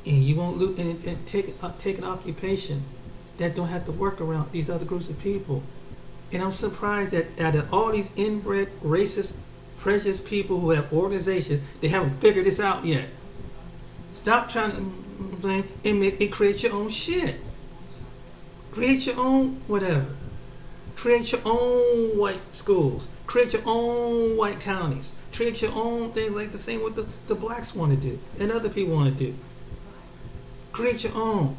And you won't lose, and take an occupation that don't have to work around these other groups of people. And I'm surprised that out of all these inbred, racist, prejudiced people who have organizations, they haven't figured this out yet. Stop trying to blame and create your own shit. Create your own whatever. Create your own white schools. Create your own white counties. Create your own things like the same what the blacks want to do and other people want to do. Create your own.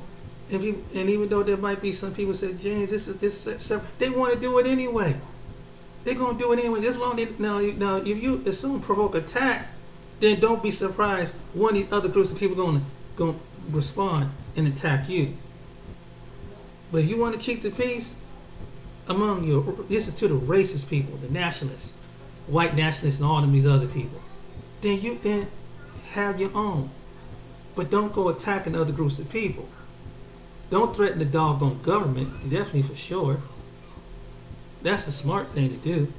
And even though there might be some people say, James, this is they want to do it anyway. They're gonna do it anyway. This long now if someone provoke attack, then don't be surprised one of these other groups of people gonna respond and attack you. But if you want to keep the peace, among your, this is to the racist people, the nationalists, white nationalists, and all of these other people. Then have your own, but don't go attacking other groups of people. Don't threaten the doggone government, definitely for sure. That's the smart thing to do.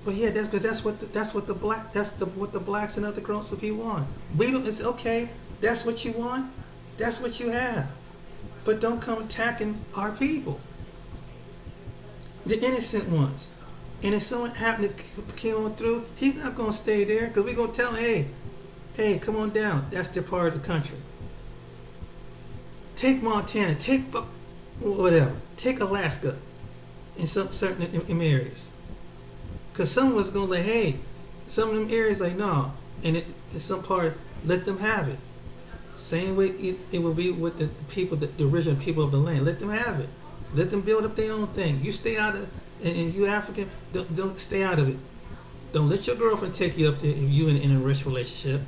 But yeah, that's because what the blacks and other groups of people want. We don't. It's okay. That's what you want. That's what you have. But don't come attacking our people, the innocent ones. And if someone happened to kill him through, he's not going to stay there because we're going to tell him, hey, come on down. That's their part of the country. Take Montana. Take whatever. Take Alaska in some certain areas. Because some was going to like, hey, some of them areas like, no. And in some part, let them have it. Same way it will be with the people, the original people of the land. Let them have it. Let them build up their own thing. You stay out of, and you African, don't stay out of it. Don't let your girlfriend take you up there if you in a rich relationship.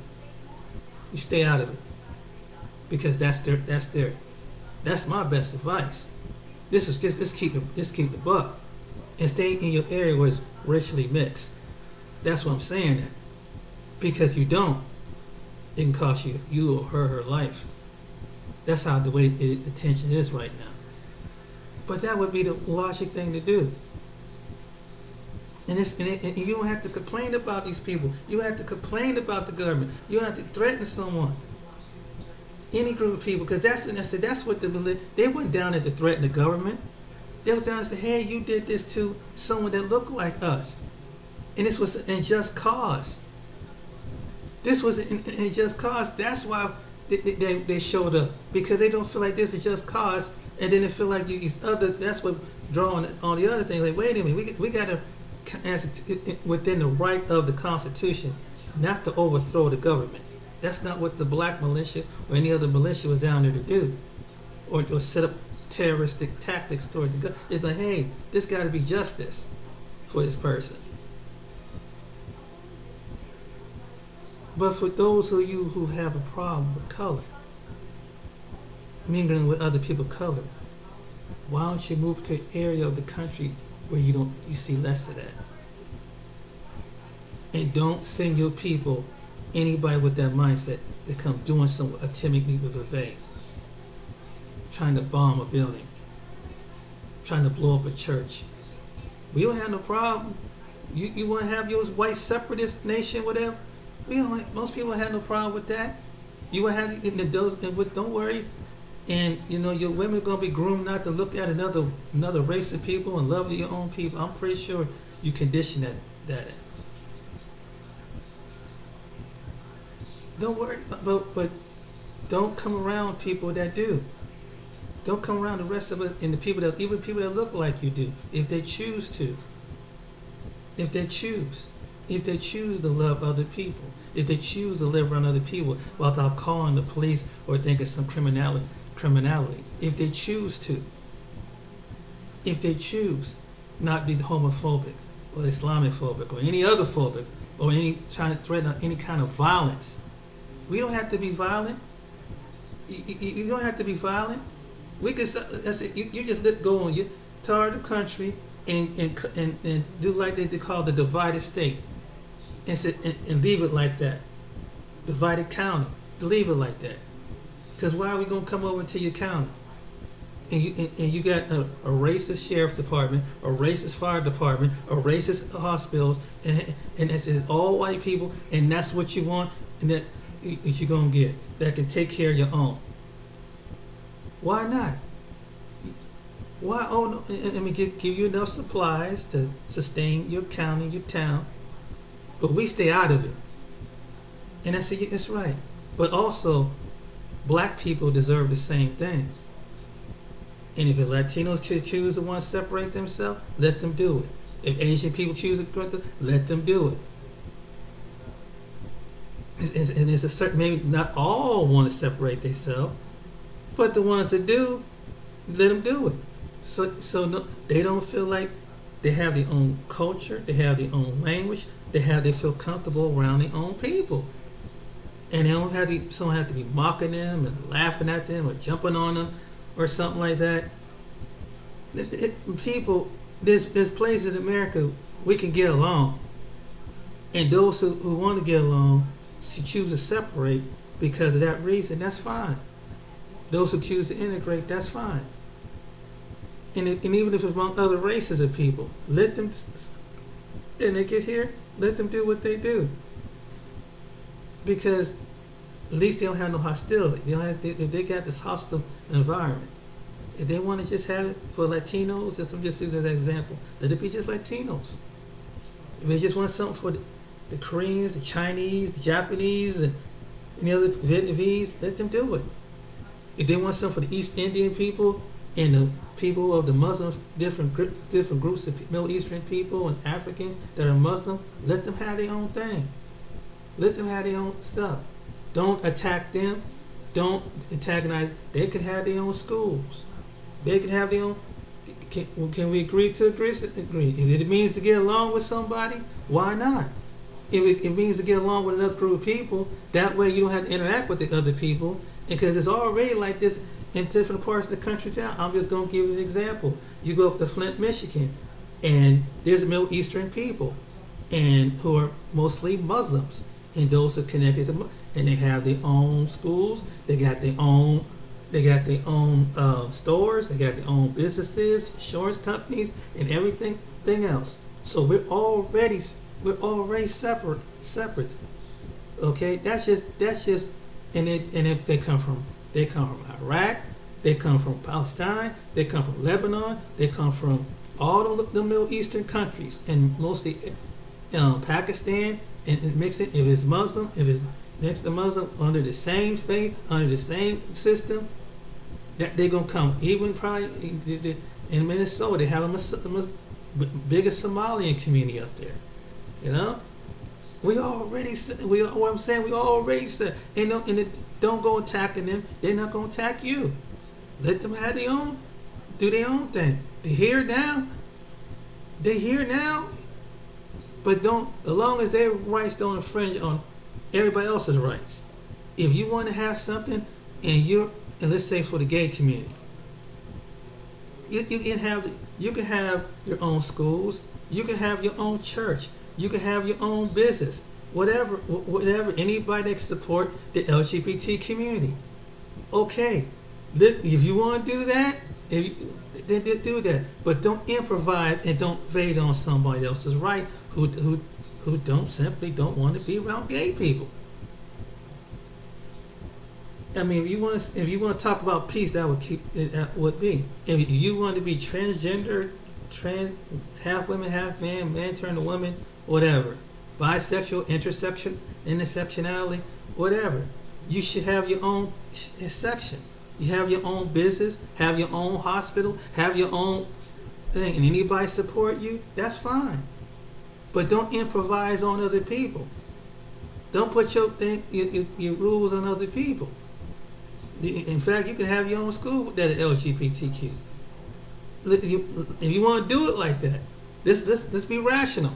You stay out of it. Because that's my best advice. Let's keep the buck. And stay in your area where it's racially mixed. That's what I'm saying. That. Because you don't, it can cost you or her life. That's how the way the tension is right now. But that would be the logic thing to do. And you don't have to complain about these people. You don't have to complain about the government. You don't have to threaten someone. Any group of people, because that's what they went down there to threaten the government. They was down and said, hey, you did this to someone that looked like us. And this was an unjust cause. This was an unjust cause. That's why they showed up. Because they don't feel like this is just cause. And then they feel like these other, that's what drawing on the other thing. Like, wait a minute, we got to, within the right of the Constitution, not to overthrow the government. That's not what the black militia or any other militia was down there to do. Or set up terroristic tactics towards the government. It's like, hey, there's got to be justice for this person. But for those of you who have a problem with color, mingling with other people of color, why don't you move to an area of the country where you see less of that? And don't send your people, anybody with that mindset, to come doing some attempting with a vein, trying to bomb a building, trying to blow up a church. We don't have no problem. You want to have your white separatist nation, whatever. We don't like, most people have no problem with that. You will have don't worry. And your women are gonna be groomed not to look at another race of people and love your own people. I'm pretty sure you condition that. Don't worry, but don't come around people that do. Don't come around the rest of us and even people that look like you do, if they choose to. If they choose to love other people, if they choose to live around other people without calling the police or thinking some criminality, if they choose not be homophobic or Islamophobic or any other phobic or any trying to threaten any kind of violence. We don't have to be violent. You don't have to be violent. We can. That's it. You just let go and you tar the country and do like they call the divided state, and leave it like that. Divided county. Leave it like that. Because why are we gonna come over to your county? And you got a racist sheriff department, a racist fire department, a racist hospitals, and it says all white people, and that's what you want, and that you're gonna get that can take care of your own. Why not? Why? Oh no! I mean, give you enough supplies to sustain your county, your town, but we stay out of it. And I say it's right, but also, black people deserve the same thing. And if the Latinos choose to want to separate themselves, let them do it. If Asian people choose to, let them do it. And it's a certain, maybe not all want to separate themselves, but the ones that do, let them do it. So no, they don't feel like they have their own culture, they have their own language, they feel comfortable around their own people. And they don't someone have to be mocking them and laughing at them or jumping on them or something like that. People, there's places in America we can get along, and those who want to get along choose to separate because of that reason. That's fine. Those who choose to integrate, that's fine. And even if it's among other races of people, let them. And they get here, let them do what they do. Because at least they don't have no hostility. If they got this hostile environment. If they want to just have it for Latinos, I'm just using as an example, let it be just Latinos. If they just want something for the Koreans, the Chinese, the Japanese, and any other Vietnamese, let them do it. If they want something for the East Indian people and the people of the Muslim, different groups of Middle Eastern people and African that are Muslim, let them have their own thing. Let them have their own stuff. Don't attack them. Don't antagonize. They could have their own schools. They could have their own. Can we agree to agree? If it means to get along with somebody, why not? If it means to get along with another group of people, that way you don't have to interact with the other people. Because it's already like this in different parts of the country now. I'm just going to give you an example. You go up to Flint, Michigan, and there's Middle Eastern people, and who are mostly Muslims, and those are connected to, and they have their own schools. They got their own stores. They got their own businesses, insurance companies, and everything else. So we're already separate. Okay, that's just, and if they come from Iraq, they come from Palestine, they come from Lebanon, they come from all the Middle Eastern countries, and mostly Pakistan, and mix it. If it's Muslim, if it's next to Muslim, under the same faith, under the same system, that they're gonna come. Even probably in Minnesota, they have a biggest Somalian community up there. You know, we already said. What I'm saying, we already said. And don't go attacking them. They're not gonna attack you. Let them have their own, do their own thing. They're here now. But don't, as long as their rights don't infringe on everybody else's rights. If you want to have something, and let's say for the gay community, you can have your own schools, you can have your own church, you can have your own business, whatever. Anybody that can support the LGBT community, okay. If you want to do that, then do that. But don't improvise and don't invade on somebody else's right who don't want to be around gay people. I mean, if you want to talk about peace, that would be. If you want to be transgender, half women, half man turn to woman, whatever, bisexual, intersectionality, whatever, you should have your own section. You have your own business, have your own hospital, have your own thing, and anybody support you, that's fine. But don't improvise on other people. Don't put your rules on other people. In fact, you can have your own school that is LGBTQ. If you want to do it like that, let's be rational.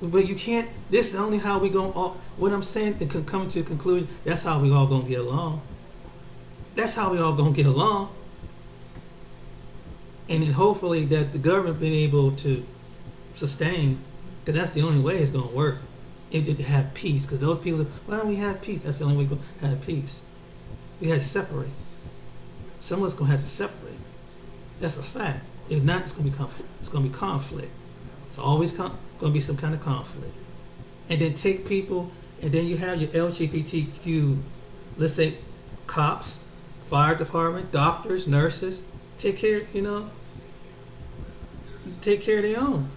But you can't. This is only how we going. What I'm saying, it can come to a conclusion. That's how we all gonna get along. That's how we all gonna get along. And then hopefully that the government been able to sustain, because that's the only way it's gonna work. If they have peace, because those people say, well, we have peace. That's the only way we're gonna have peace. We had to separate. Someone's gonna have to separate. That's a fact. If not, it's gonna be conflict. It's gonna be conflict. It's always gonna be some kind of conflict. And then take people, and then you have your LGBTQ, let's say, cops, fire department, doctors, nurses. Take care of their own.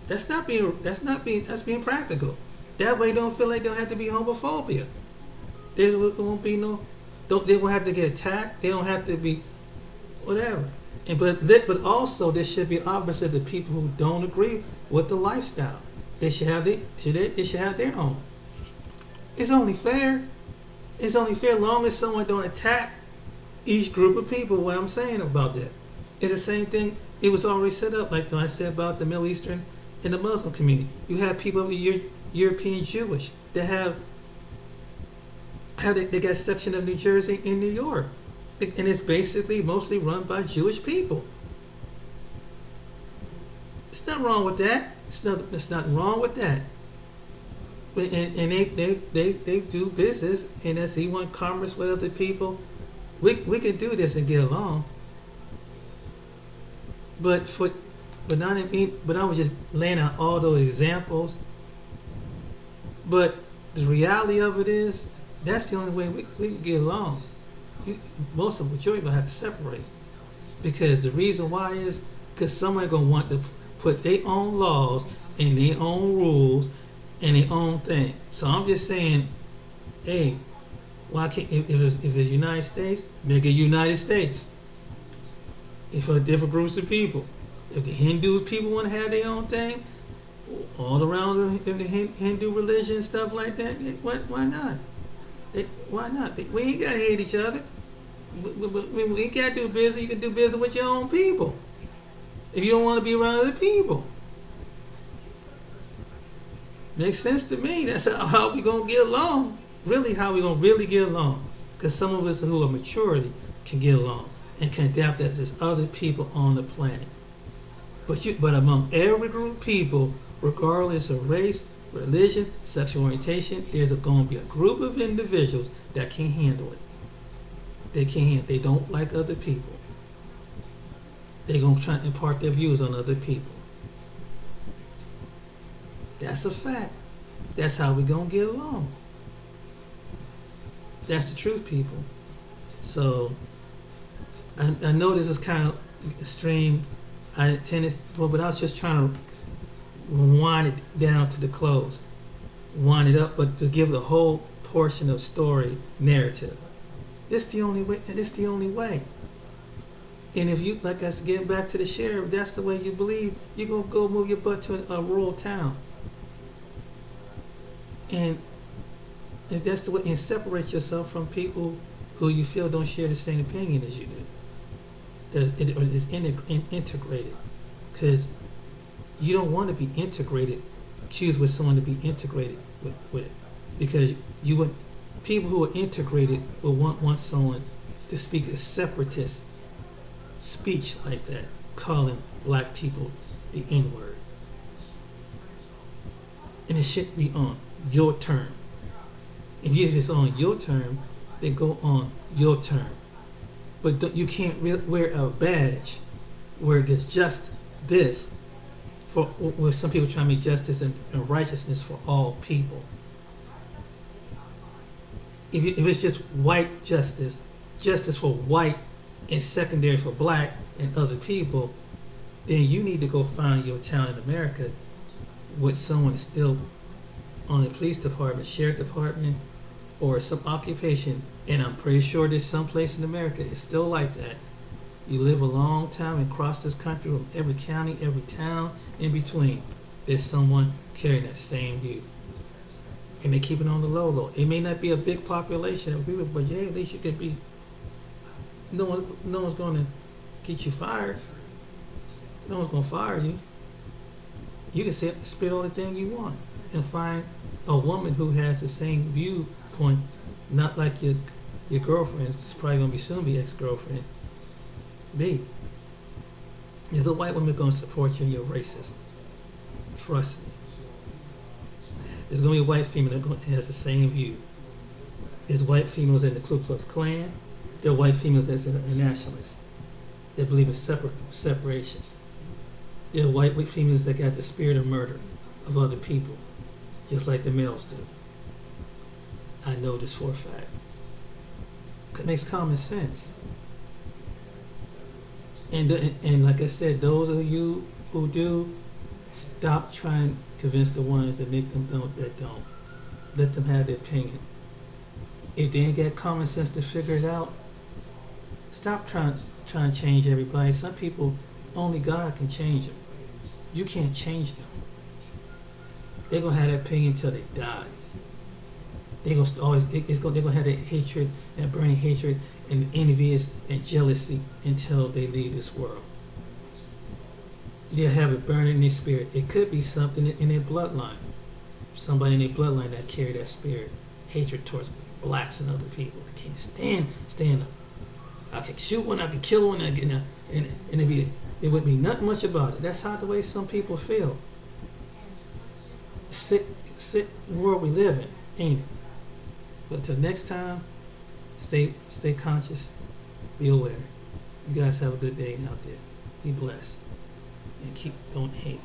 That's being practical. That way, don't feel like they don't have to be homophobia. There won't be they won't have to get attacked. They don't have to be whatever. But also, there should be opposite the people who don't agree with the lifestyle. They should have their own. It's only fair. It's only fair long as someone don't attack each group of people. What I'm saying about that, it's the same thing. It was already set up, like I said about the Middle Eastern and the Muslim community. You have people who are European Jewish that they got a section of New Jersey and New York. and it's basically mostly run by Jewish people. It's not wrong with that. It's not wrong with that. And they do business, and as he want commerce with other people, we can do this and get along. But I was just laying out all those examples. But the reality of it is, that's the only way we can get along. Most of the majority gonna have to separate, because the reason why is because somebody gonna want to put their own laws and their own rules and their own thing. So I'm just saying, hey, why can't if it's United States, make it United States. If for different groups of people, if the Hindu people want to have their own thing, all around the Hindu religion and stuff like that, why not? Why not? We ain't gotta hate each other. We ain't gotta do business. You can do business with your own people if you don't want to be around other people. Makes sense to me. That's how we gonna get along. Really, how we gonna really get along? Because some of us who are maturity can get along and can adapt as there's other people on the planet. But among every group of people, regardless of race, religion, sexual orientation, there's going to be a group of individuals that can't handle it. They can't. They don't like other people. They're going to try to impart their views on other people. That's a fact. That's how we're going to get along. That's the truth, people. So, I know this is kind of extreme. I intended, but I was just trying to wind it down to the close, wind it up, but to give the whole portion of story narrative. This the only way, and it's the only way. And if you, like I said, getting back to the sheriff, if that's the way you believe, you're gonna go move your butt to a rural town, and if that's the way, and separate yourself from people who you feel don't share the same opinion as you do. It's integrated, because you don't want to be integrated. Choose with someone to be integrated with, because you would. People who are integrated will want someone to speak a separatist speech like that, calling black people the N-word, and it should be on your term. If it's on your term, then go on your term. But you can't wear a badge where there's just this, where some people try to make justice and righteousness for all people. If it's just white justice for white and secondary for black and other people, then you need to go find your town in America with someone still on the police department, sheriff department, or some occupation, and I'm pretty sure there's some place in America it's still like that. You live a long time and cross this country from every county, every town, in between. There's someone carrying that same view. And they keep it on the low. It may not be a big population of people, but yeah, at least you can be. No one's going to get you fired. No one's going to fire you. You can spit all the thing you want and find a woman who has the same viewpoint, not like your girlfriend. It's probably going to be soon be ex-girlfriend. B. There's a white woman going to support you in your racism. Trust me. There's going to be a white female that has the same view. There's white females in the Ku Klux Klan. There are white females that are nationalists. They believe in separation. There are white females that got the spirit of murder of other people, just like the males do. I know this for a fact. It makes common sense. And like I said, those of you who do, stop trying to convince the ones that make them that don't. Let them have their opinion. If they ain't got common sense to figure it out, stop trying to change everybody. Some people, only God can change them. You can't change them. They're gonna have that opinion until they die. They're gonna have that hatred and burning hatred and envious and jealousy until they leave this world. They'll have it burning in their spirit. It could be something in their bloodline. Somebody in their bloodline that carry that spirit. Hatred towards blacks and other people. They can't stand them. I could shoot one, I could kill one, and it would be nothing much about it. That's how the way some people feel. Sick world we live in, ain't it? But till next time, stay conscious, be aware. You guys have a good day out there. Be blessed, and don't hate.